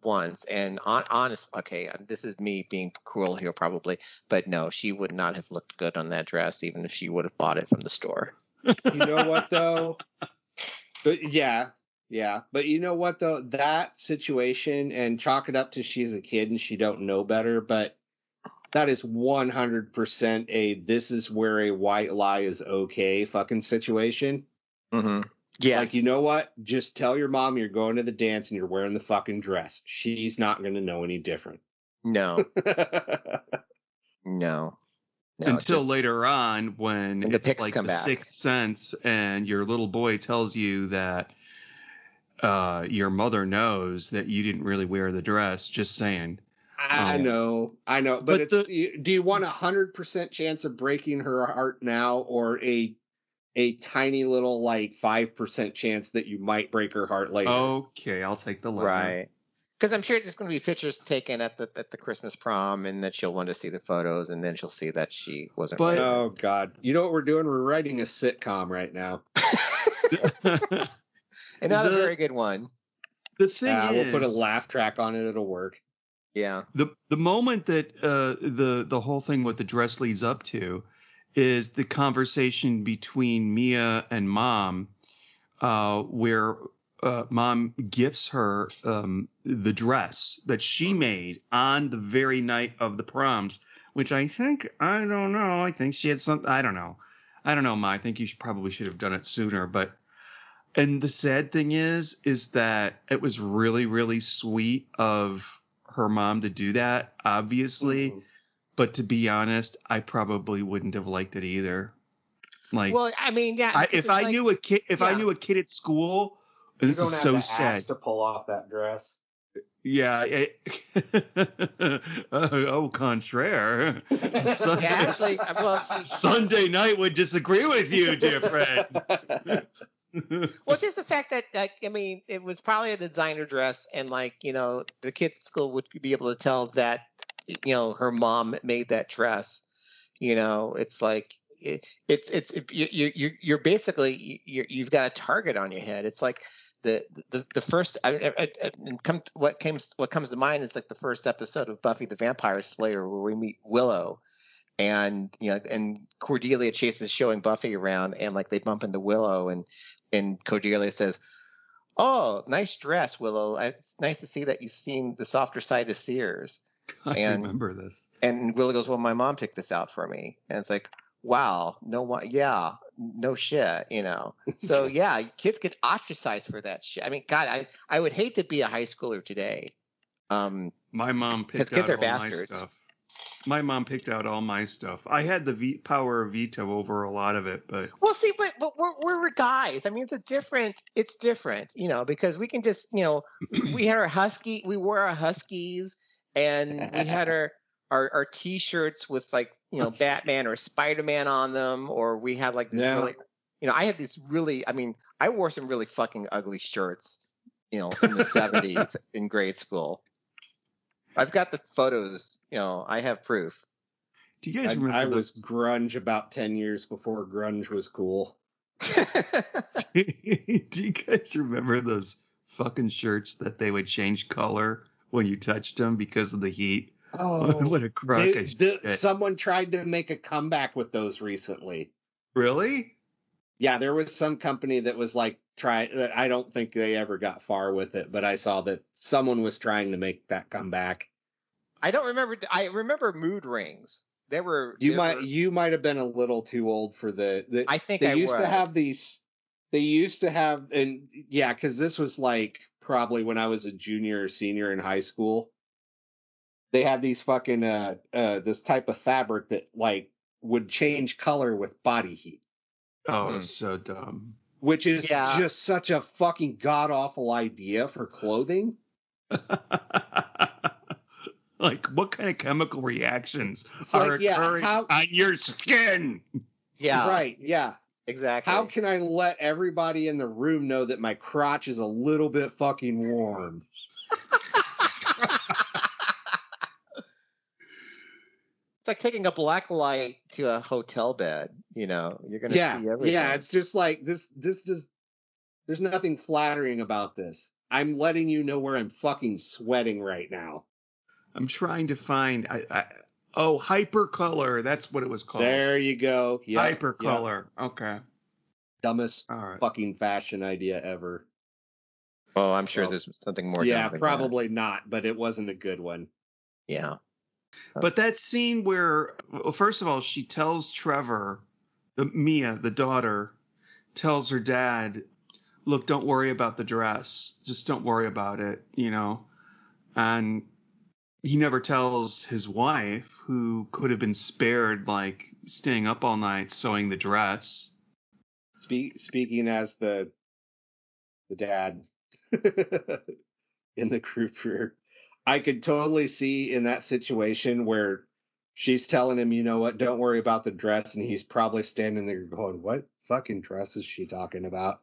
wants, and honest, okay, this is me being cruel here probably, but no, she would not have looked good on that dress even if she would have bought it from the store. You know what though? But yeah. But you know what though? That situation, and chalk it up to she's a kid and she don't know better, but that is 100% a this is where a white lie is okay fucking situation. Mm-hmm. Yeah. Like, you know what? Just tell your mom you're going to the dance and you're wearing the fucking dress. She's not going to know any different. No. No. Until later on when it's like the back. Sixth Sense and your little boy tells you that your mother knows that you didn't really wear the dress. Just saying. I know. But do you want 100% chance of breaking her heart now, or a tiny little like 5% chance that you might break her heart later? Okay, I'll take the latter. Right. Because I'm sure there's going to be pictures taken at the Christmas prom, and that she'll want to see the photos, and then she'll see that she wasn't. But- right. Oh God! You know what we're doing? We're writing a sitcom right now. And not a very good one. The thing is, we'll put a laugh track on it. It'll work. Yeah. The moment that the whole thing with the dress leads up to is the conversation between Mia and Mom, where Mom gifts her the dress that she made on the very night of the proms, which I think, I don't know, I think she had something, I don't know, Ma, I think you probably should have done it sooner, and the sad thing is that it was really, really sweet of her mom to do that, obviously. Mm-hmm. But to be honest, I probably wouldn't have liked it either. Like, well, I mean, yeah. If I knew a kid at school, and this is so sad, to pull off that dress. Yeah. Au contraire. Sunday night would disagree with you, dear friend. Well, just the fact that, like, I mean, it was probably a designer dress, and, like, you know, the kids at school would be able to tell that, you know, her mom made that dress. You know, it's like you're basically you've got a target on your head. It's like the first what comes to mind is like the first episode of Buffy the Vampire Slayer, where we meet Willow. And, you know, and Cordelia chases showing Buffy around, and, like, they bump into Willow, and Cordelia says, "Oh, nice dress, Willow. It's nice to see that you've seen the softer side of Sears." I remember this. And Willow goes, "Well, my mom picked this out for me." And it's like, wow, no shit, you know. So yeah, kids get ostracized for that shit. I mean, God, I would hate to be a high schooler today. My mom picked kids out are all bastards. my stuff. My mom picked out all my stuff. I had the power of veto over a lot of it, but well, see, but we're guys. I mean, it's different, you know, because we can just, you know, we wore our Huskies, and we had our T-shirts with, like, you know, Batman or Spider-Man on them, or we had, like, really, you know, I had these really, I mean, I wore some really fucking ugly shirts, you know, in the 70s in grade school. I've got the photos, you know, I have proof. Do you guys remember I was grunge about 10 years before grunge was cool. Do you guys remember those fucking shirts that they would change color when you touched them because of the heat? Oh, what a crock of shit. Someone tried to make a comeback with those recently. Really? Yeah, there was some company that was like I don't think they ever got far with it, but I saw that someone was trying to make that comeback. I don't remember. I remember mood rings. You might have been a little too old for the I think they used to have these. They used to have, and yeah, because this was like probably when I was a junior or senior in high school. They had these fucking this type of fabric that, like, would change color with body heat. Oh, it's so dumb. Which is just such a fucking god-awful idea for clothing. Like, what kind of chemical reactions it's are occurring on your skin? Yeah. Right, yeah. Exactly. How can I let everybody in the room know that my crotch is a little bit fucking warm? It's like taking a black light to a hotel bed. You know, you're gonna see everything. Yeah, it's just like this. There's nothing flattering about this. I'm letting you know where I'm fucking sweating right now. I'm trying to find. Hypercolor. That's what it was called. There you go. Yep, Hypercolor. Yep. Okay. Dumbest fucking fashion idea ever. Oh, I'm sure there's something more. Yeah, probably not, but it wasn't a good one. Yeah. But that scene where, well, first of all, she tells Trevor, Mia, the daughter, tells her dad, "Look, don't worry about the dress. Just don't worry about it, you know." And he never tells his wife, who could have been spared, like, staying up all night sewing the dress. Speaking as the dad in the group here, I could totally see in that situation where she's telling him, you know what, don't worry about the dress, and he's probably standing there going, what fucking dress is she talking about?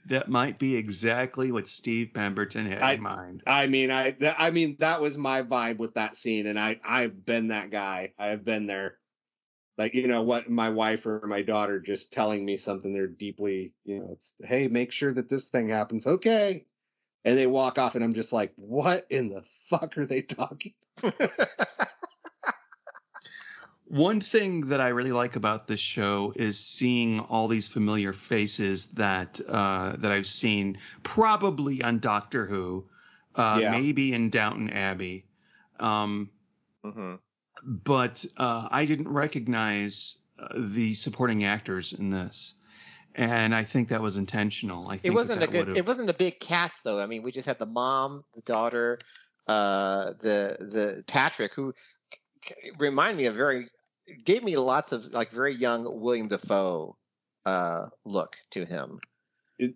That might be exactly what Steve Pemberton had in mind. I mean, that was my vibe with that scene, and I've been that guy. I have been there. Like, what, my wife or my daughter just telling me something they're deeply, it's, hey, make sure that this thing happens. Okay. And they walk off and I'm just like, what in the fuck are they talking? One thing that I really like about this show is seeing all these familiar faces that I've seen probably on Doctor Who, maybe in Downton Abbey. But I didn't recognize the supporting actors in this, and I think that was intentional. I think it wasn't a big cast though. I mean, we just had the mom, the daughter, the Patrick, who reminded me gave me lots of like very young William Dafoe look to him. He's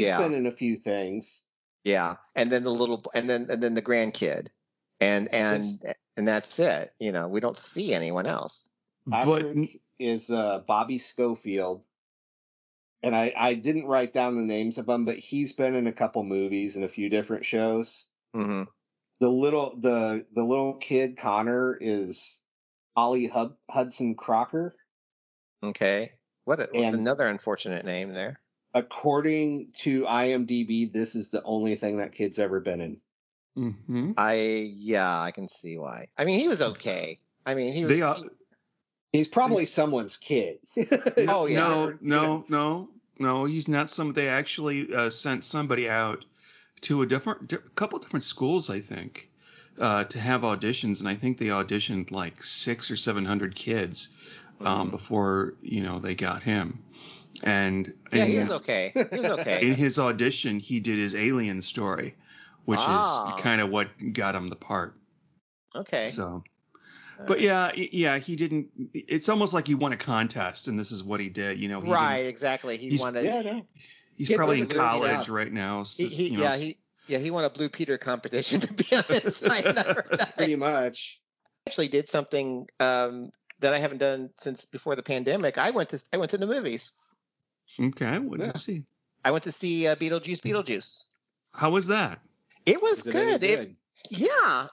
been in a few things. Yeah, and then and then the grandkid, and that's it. We don't see anyone else. Patrick is Bobby Schofield, and I didn't write down the names of them, but he's been in a couple movies and a few different shows. Mm-hmm. The little kid Connor is Ollie Hudson Crocker. Okay, what another unfortunate name there. According to IMDb, this is the only thing that kid's ever been in. Mm-hmm. I can see why. I mean, he was okay. I mean, he's probably someone's kid. Oh yeah. No, he's not. They actually sent somebody out to a couple different schools, I think, to have auditions, and I think they auditioned like 600 or 700 kids before they got him. And he was okay. He was okay. In his audition, he did his Alien story, which is kind of what got him the part. Okay. So, but yeah, he didn't. It's almost like he won a contest, and this is what he did. Right, exactly. He won a. He's probably in college right now. He won a Blue Peter competition to be on his side. Pretty much. I actually did something that I haven't done since before the pandemic. I went to the movies. Okay, what did you see? I went to see Beetlejuice. How was that? It was good. Yeah.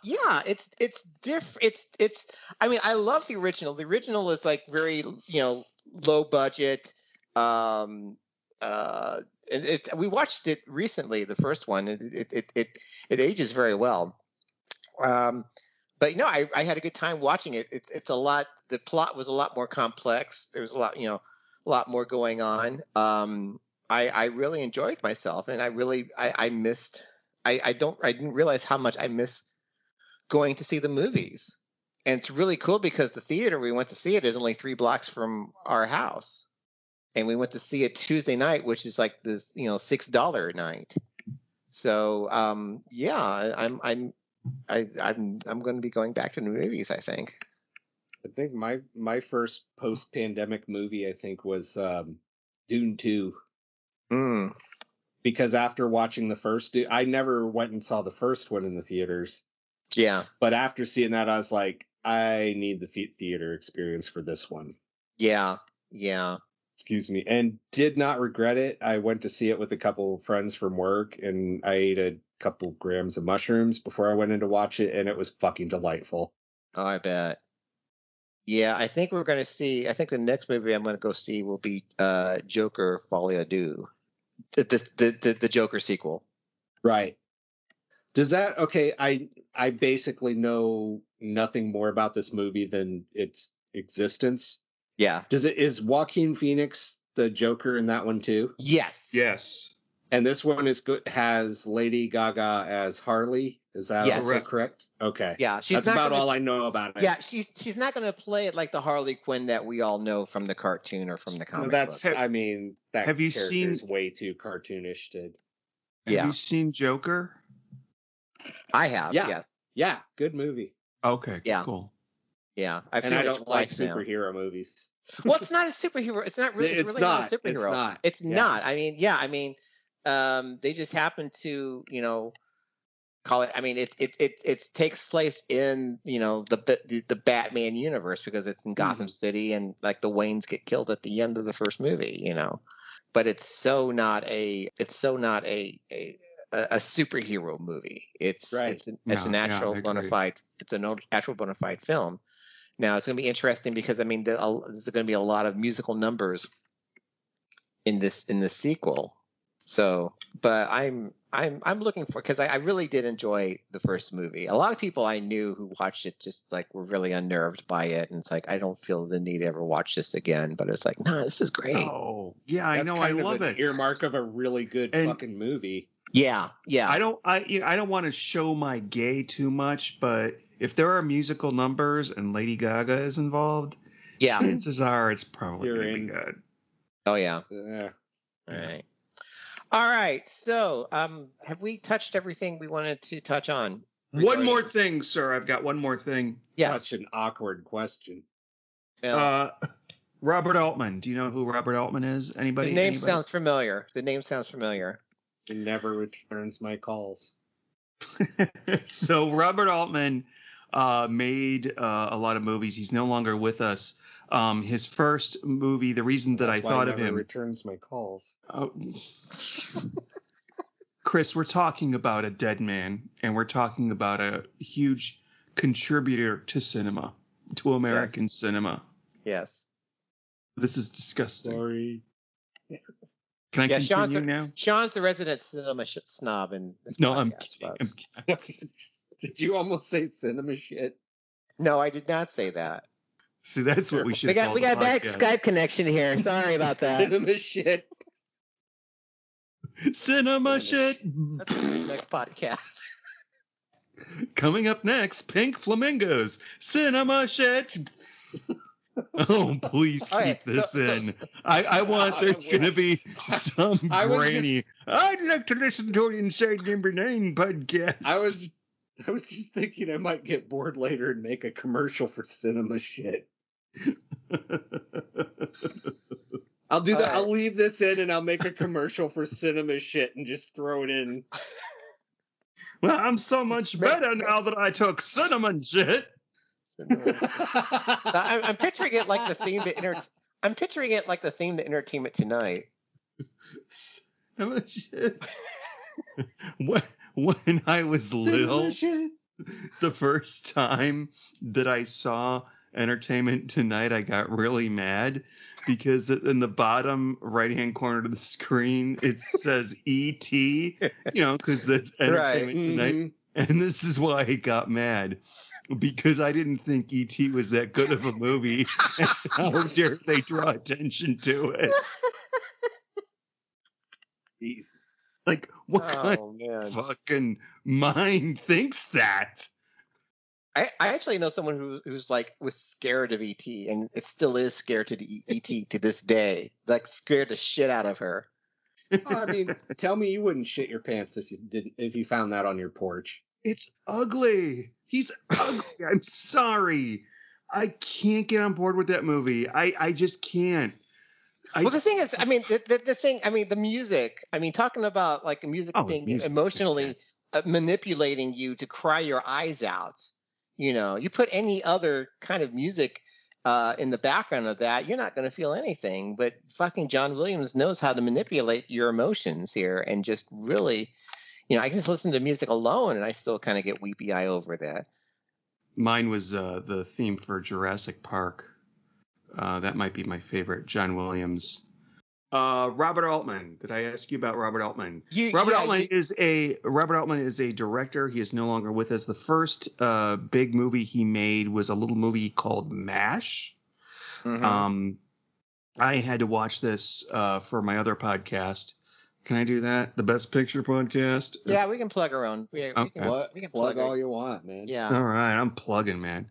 It's different. It's. I mean, I love the original. The original is like very low budget. We watched it recently, the first one. It ages very well. But I had a good time watching it. It's a lot. The plot was a lot more complex. There was a lot more going on. I really enjoyed myself, and I missed. I didn't realize how much I miss going to see the movies. And it's really cool because the theater we went to see it is only 3 blocks from our house. And we went to see it Tuesday night, which is like this, $6 night. So I'm going to be going back to the movies, I think. I think my first post-pandemic movie, I think, was Dune 2. Because after watching the first, I never went and saw the first one in the theaters. Yeah. But after seeing that, I was like, I need the theater experience for this one. Yeah. Excuse me. And did not regret it. I went to see it with a couple of friends from work, and I ate a couple grams of mushrooms before I went in to watch it, and it was fucking delightful. Oh, I bet. Yeah, I think the next movie I'm going to go see will be Joker Folie à Deux. The Joker sequel. Right. Does that okay? I basically know nothing more about this movie than its existence. Yeah. Is Joaquin Phoenix the Joker in that one too? Yes. And this one has Lady Gaga as Harley. Is that also correct? Okay. Yeah, that's about all I know about it. Yeah, she's not going to play it like the Harley Quinn that we all know from the cartoon or from the comic book. That have you character seen, is way too cartoonish. Have you seen Joker? I have. Yeah. Yes. Yeah. Good movie. Okay. Yeah. Cool. Yeah, I don't like superhero movies. Well, it's not a superhero. It's not really. It's really not a superhero. It's not. I mean, they just happen to, call it. I mean, it takes place in the Batman universe because it's in Gotham City, and like the Waynes get killed at the end of the first movie, but it's so not a superhero movie. It's Right. it's a Yeah, natural I bona agree. fide natural bona fide film. Now it's going to be interesting because I mean there's going to be a lot of musical numbers in this sequel. So, but I'm looking for, because I really did enjoy the first movie. A lot of people I knew who watched it just like were really unnerved by it, and it's like I don't feel the need to ever watch this again. But it's like, no, this is great. Oh, yeah, I That's know. I kind of love an it. earmark of a really good And- fucking movie. Yeah. I don't want to show my gay too much, but if there are musical numbers and Lady Gaga is involved, Yeah. chances are it's probably You're going to be in. good. Oh yeah. Yeah. All right. All right. So, have we touched everything we wanted to touch on? One more thing, sir. I've got one more thing. Yes. Such an awkward question. Well, Robert Altman. Do you know who Robert Altman is? Anybody? the name Anybody? sounds familiar. He never returns my calls. So Robert Altman made a lot of movies. He's no longer with us. His first movie, the reason that That's I why thought he of never him, returns my calls. Chris, we're talking about a dead man, and we're talking about a huge contributor to cinema, to American cinema. yes. This is disgusting. Sorry. Can I Yeah, continue now? Sean's the resident cinema snob in this No, podcast, I'm folks. Did you almost say cinema shit? No, I did not say that. See, that's what we should. We got call the a bad podcast. Skype connection here. Sorry about that. Cinema shit. Cinema shit. That's the next podcast. Coming up next, Pink Flamingos. Cinema shit. Oh, please keep Okay, this so- in. I want there's going to be some I was granny. I'd like to listen to the Inside Number 9 podcast. I was just thinking I might get bored later and make a commercial for cinema shit. I'll do that. All right. I'll leave this in and I'll make a commercial for cinema shit and just throw it in. Well, I'm so much better now that I took cinnamon shit. I'm picturing it like the theme to I'm picturing it like the theme to Entertainment Tonight. Cinema shit. When I was little, Cinema shit. the first time that I saw Entertainment Tonight, I got really mad because in the bottom right-hand corner of the screen, it says E.T., because the Entertainment Tonight. Mhm. And this is why I got mad, because I didn't think E.T. was that good of a movie. And how dare they draw attention to it? Jesus. Like, what kind Oh man. of fucking mind thinks that? I actually know someone who's like was scared of ET and it still is scared to ET to this day. Like scared the shit out of her. I mean, tell me you wouldn't shit your pants if you found that on your porch. It's ugly. He's ugly. I'm sorry. I can't get on board with that movie. I just can't. Well, the thing is, I mean, the music. I mean, talking about like music being music's emotionally manipulating you to cry your eyes out. You put any other kind of music in the background of that, you're not going to feel anything. But fucking John Williams knows how to manipulate your emotions here, and just really, I can just listen to music alone, and I still kind of get weepy eye over that. Mine was the theme for Jurassic Park. That might be my favorite. John Williams. Robert Altman. Did I ask you about Robert Altman? Robert Altman is a director. He is no longer with us. The first big movie he made was a little movie called MASH. Mm-hmm. I had to watch this for my other podcast. Can I do that? The Best Picture podcast? Yeah, we can plug our own. We can Plug all you want, man. Yeah. All right, I'm plugging, man.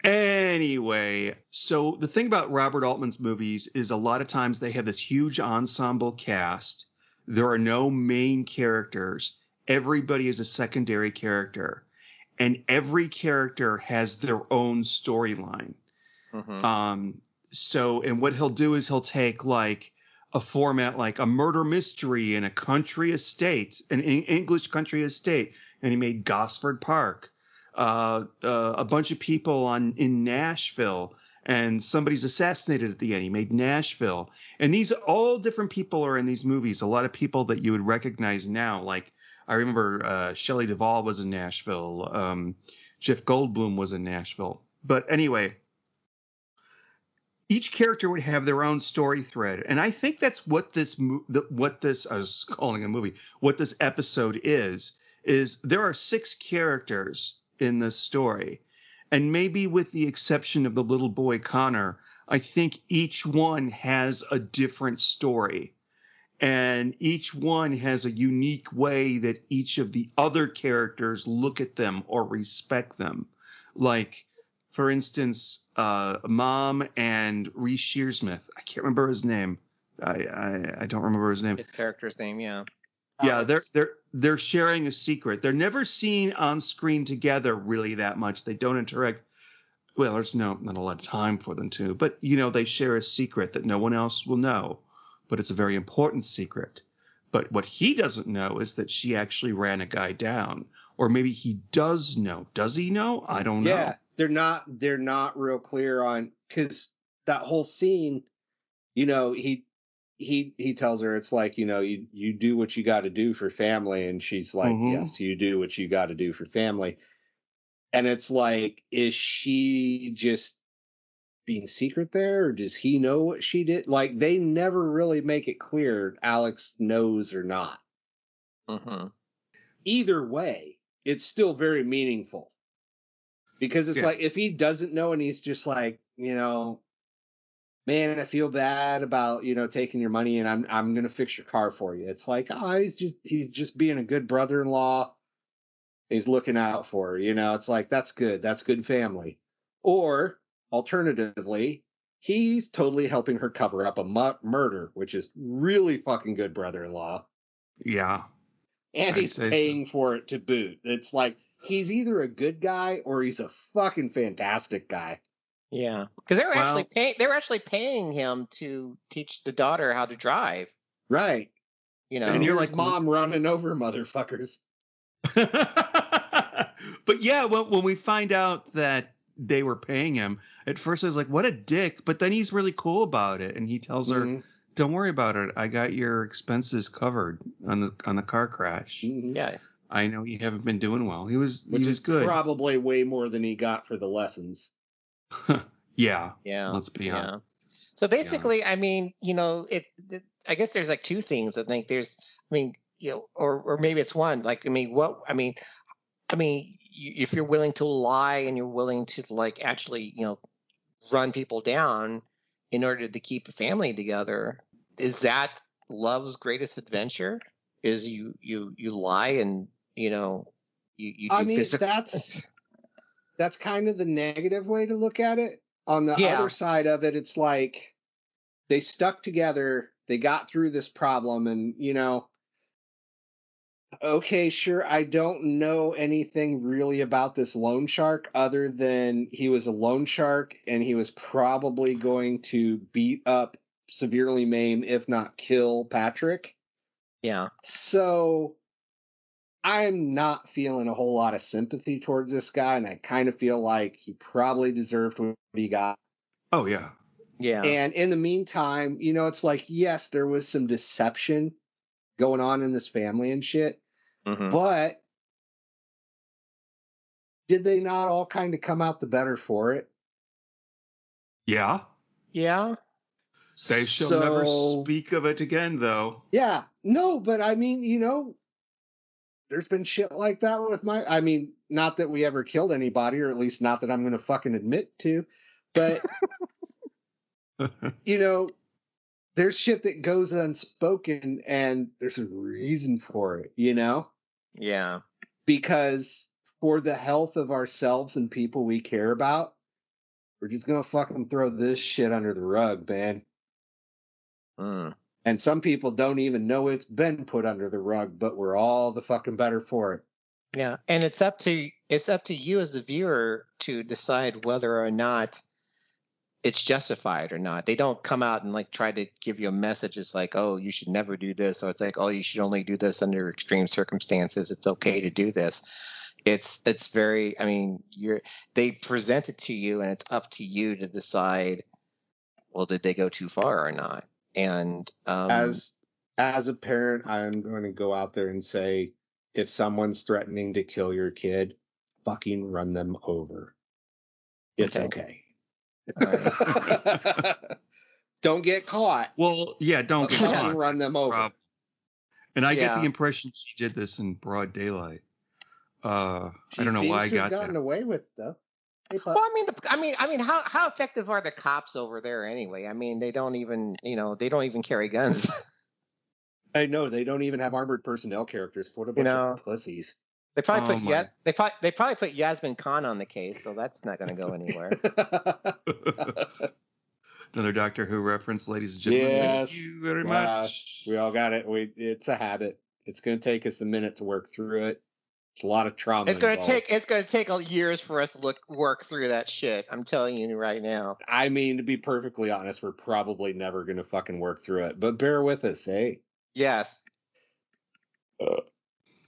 Anyway, so the thing about Robert Altman's movies is a lot of times they have this huge ensemble cast. There are no main characters. Everybody is a secondary character. And every character has their own storyline. Mm-hmm. And what he'll do is he'll take like a format like a murder mystery in a country estate, an English country estate. And he made Gosford Park. A bunch of people in Nashville, and somebody's assassinated at the end. He made Nashville. And these all different people are in these movies. A lot of people that you would recognize now. Like I remember Shelley Duvall was in Nashville. Jeff Goldblum was in Nashville. But anyway, each character would have their own story thread. And I think that's what I was calling a movie, what this episode is there are 6 characters in this story. And maybe with the exception of the little boy Connor, I think each one has a different story. And each one has a unique way that each of the other characters look at them or respect them. Like, for instance, Mom and Reese Shearsmith. I can't remember his name. I don't remember his name. His character's name, yeah. Yeah, they're sharing a secret. They're never seen on screen together really that much. They don't interact. Well, there's not a lot of time for them to, but they share a secret that no one else will know, but it's a very important secret. But what he doesn't know is that she actually ran a guy down, or maybe he does know. Does he know? I don't know. Yeah, they're not real clear on, because that whole scene, he tells her, it's like, you do what you got to do for family. And she's like, yes, you do what you got to do for family. And it's like, is she just being secret there? Or does he know what she did? Like, they never really make it clear Alex knows or not. Mm-hmm. Either way, it's still very meaningful. Because it's like, if he doesn't know and he's just like, man, I feel bad about, taking your money and I'm going to fix your car for you. It's like, he's just being a good brother-in-law. He's looking out for her, it's like, that's good. That's good family. Or alternatively, he's totally helping her cover up a murder, which is really fucking good brother-in-law. Yeah. And he's paying for it to boot. It's like, he's either a good guy or he's a fucking fantastic guy. Yeah, because they were actually paying him to teach the daughter how to drive. Right. And you're like, Mom running over motherfuckers. But yeah, when we find out that they were paying him, at first I was like, what a dick. But then he's really cool about it, and he tells her, "Don't worry about it. I got your expenses covered on the car crash." Mm-hmm. Yeah. I know you haven't been doing well. He was good. Probably way more than he got for the lessons. Yeah. Let's be honest. So basically, I mean, I guess there's like 2 themes. I think there's, or maybe it's one. Like, if you're willing to lie and you're willing to like actually, run people down in order to keep a family together, is that love's greatest adventure? Is you lie and you do that's kind of the negative way to look at it. On the other side of it, it's like they stuck together, they got through this problem, and okay, sure, I don't know anything really about this loan shark other than he was a loan shark and he was probably going to beat up, severely maim, if not kill Patrick. Yeah. So I'm not feeling a whole lot of sympathy towards this guy, and I kind of feel like he probably deserved what he got. Oh, yeah. Yeah. And in the meantime, it's like, yes, there was some deception going on in this family and shit, but did they not all kind of come out the better for it? Yeah. Yeah. They shall never speak of it again, though. Yeah. No, but I mean, there's been shit like that with not that we ever killed anybody, or at least not that I'm going to fucking admit to, but, there's shit that goes unspoken and there's a reason for it, Yeah. Because for the health of ourselves and people we care about, we're just going to fucking throw this shit under the rug, man. And some people don't even know it's been put under the rug, but we're all the fucking better for it. Yeah, and it's up to you as the viewer to decide whether or not it's justified or not. They don't come out and like try to give you a message. It's like, oh, you should never do this, or it's like, oh, you should only do this under extreme circumstances. It's okay to do this. it's very. I mean, they present it to you, and it's up to you to decide. Well, did they go too far or not? And As a parent, I'm going to go out there and say, if someone's threatening to kill your kid, fucking run them over. It's okay. Right. Don't get caught. Well, yeah, don't get Fucking caught. run them over. And I get the impression she did this in broad daylight. I don't know why I got gotten that. away with it, though. Hey, Well, I mean, how effective are the cops over there anyway? I mean, they don't even carry guns. I know they don't even have armored personnel characters. What a bunch of pussies. They probably put Yasmin Khan on the case, so that's not going to go anywhere. Another Doctor Who reference, ladies and gentlemen. Yes. Thank you very much. We all got it. It's a habit. It's going to take us a minute to work through it. It's a lot of trauma. It's going to take years for us to work through that shit. I'm telling you right now. I mean, to be perfectly honest, we're probably never going to fucking work through it. But bear with us, eh? Yes.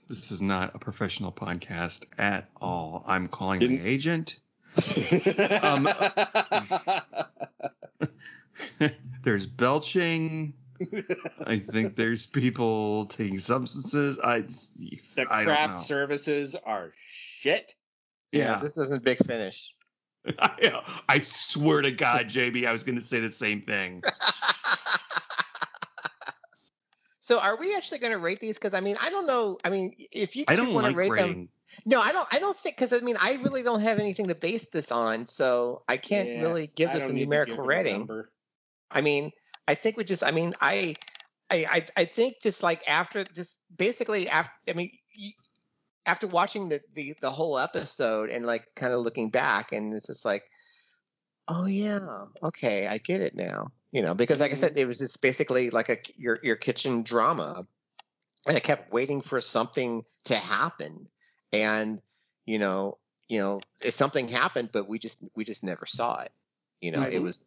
This is not a professional podcast at all. I'm calling my agent. There's belching. I think there's people taking substances. The craft services are shit. Yeah, this isn't Big Finish. I swear to God, JB, I was going to say the same thing. So are we actually going to rate these? Because I mean, I don't know. I mean, if you want to rate rating. them, no, I don't think, because I mean, I really don't have anything to base this on, so I can't really give this a numerical rating. I mean, I think we just. I mean, I think just like after watching the whole episode and like kind of looking back, and it's just like, oh yeah, okay, I get it now. You know, because like I said, it was just basically like your kitchen drama, and I kept waiting for something to happen, and you know, if something happened, but we just never saw it. You know, it was.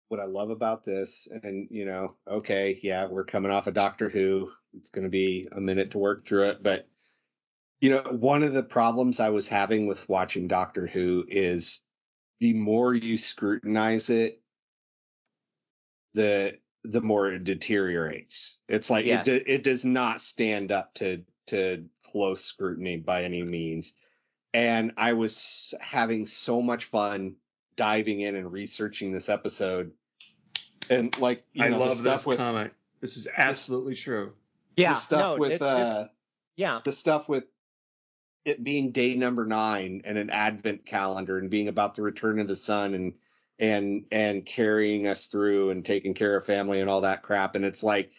What I love about this, and okay, yeah, we're coming off of Doctor Who. It's going to be a minute to work through it, but one of the problems I was having with watching Doctor Who is the more you scrutinize it, the more it deteriorates. It's like it does not stand up to close scrutiny by any means. And I was having so much fun diving in and researching this episode. And like, I love this comment. This is absolutely true. Yeah. The stuff with it being day number 9 and an advent calendar and being about the return of the sun and carrying us through and taking care of family and all that crap. And it's like,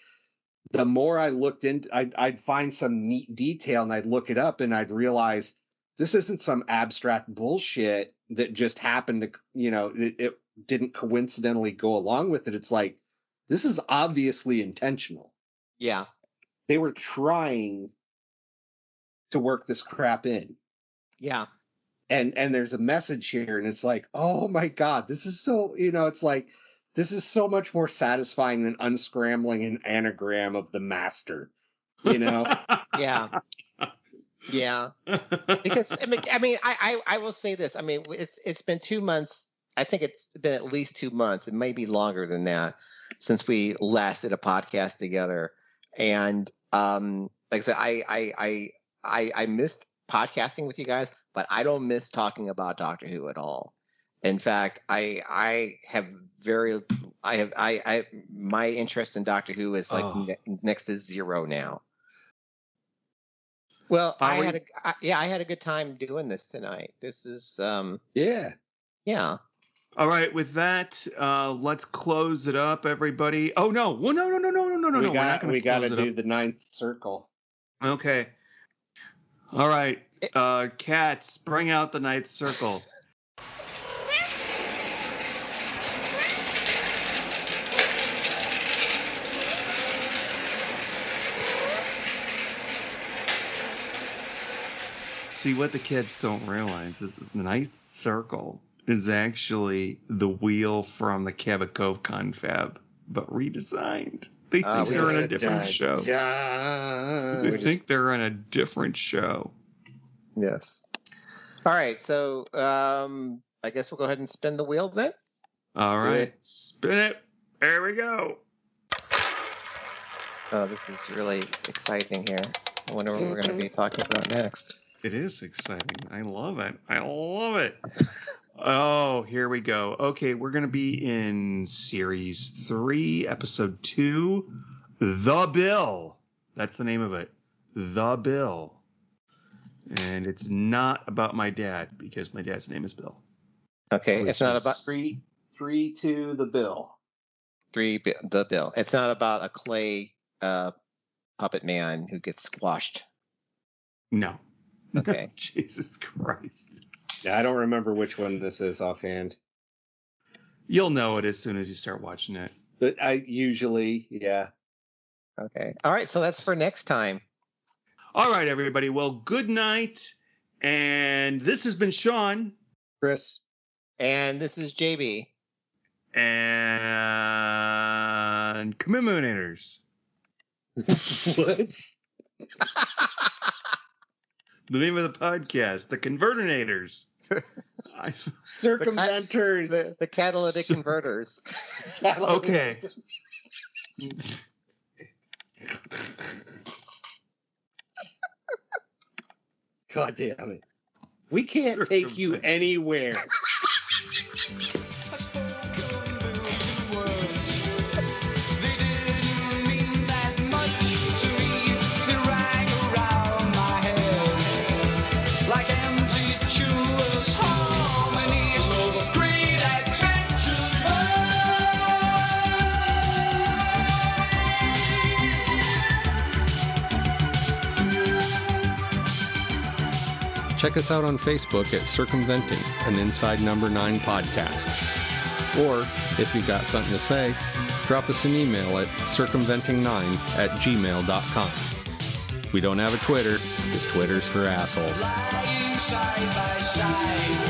the more I looked into, I'd find some neat detail and I'd look it up and I'd realize this isn't some abstract bullshit that just happened to, it didn't coincidentally go along with it. It's like, this is obviously intentional. Yeah. They were trying to work this crap in. Yeah. And there's a message here, and it's like, oh my God, this is so, it's like, this is so much more satisfying than unscrambling an anagram of the master, Yeah. Yeah. Because I mean, I will say this. I mean, it's been 2 months. I think it's been at least 2 months. It may be longer than that since we last did a podcast together. And like I said, I missed podcasting with you guys, but I don't miss talking about Doctor Who at all. In fact, my interest in Doctor Who is like next to zero now. Well, I had a good time doing this tonight. This is yeah. All right, with that, let's close it up, everybody. Oh no! Well, no! We got to do the 9th circle. Okay. All right, cats, bring out the 9th circle. See, what the kids don't realize is that the 9th circle is actually the wheel from the Cabot Cove confab, but redesigned. They think they're in a different show. They think they're in a different show. Yes. All right, so I guess we'll go ahead and spin the wheel then. All right, spin it. There we go. Oh, this is really exciting here. I wonder what we're going to be talking about next. It is exciting. I love it. I love it. Oh, here we go. Okay, we're going to be in Series 3, Episode 2, The Bill. That's the name of it. The Bill. And it's not about my dad, because my dad's name is Bill. Okay, it's not about... 3-2 the bill. 3 the bill. It's not about a clay puppet man who gets squashed. No. Okay. Jesus Christ. Yeah, I don't remember which one this is offhand. You'll know it as soon as you start watching it. But I usually, yeah. Okay. All right, so that's for next time. All right, everybody. Well, good night. And this has been Sean. Chris. And this is JB. And Commemorators. What? The name of the podcast, the Convertinators. Circumventors. The catalytic converters. Okay. God damn it. We can't take you anywhere. Check us out on Facebook at Circumventing, an Inside Number 9 podcast. Or, if you've got something to say, drop us an email at circumventing9@gmail.com. We don't have a Twitter, because Twitter's for assholes. Lying side by side.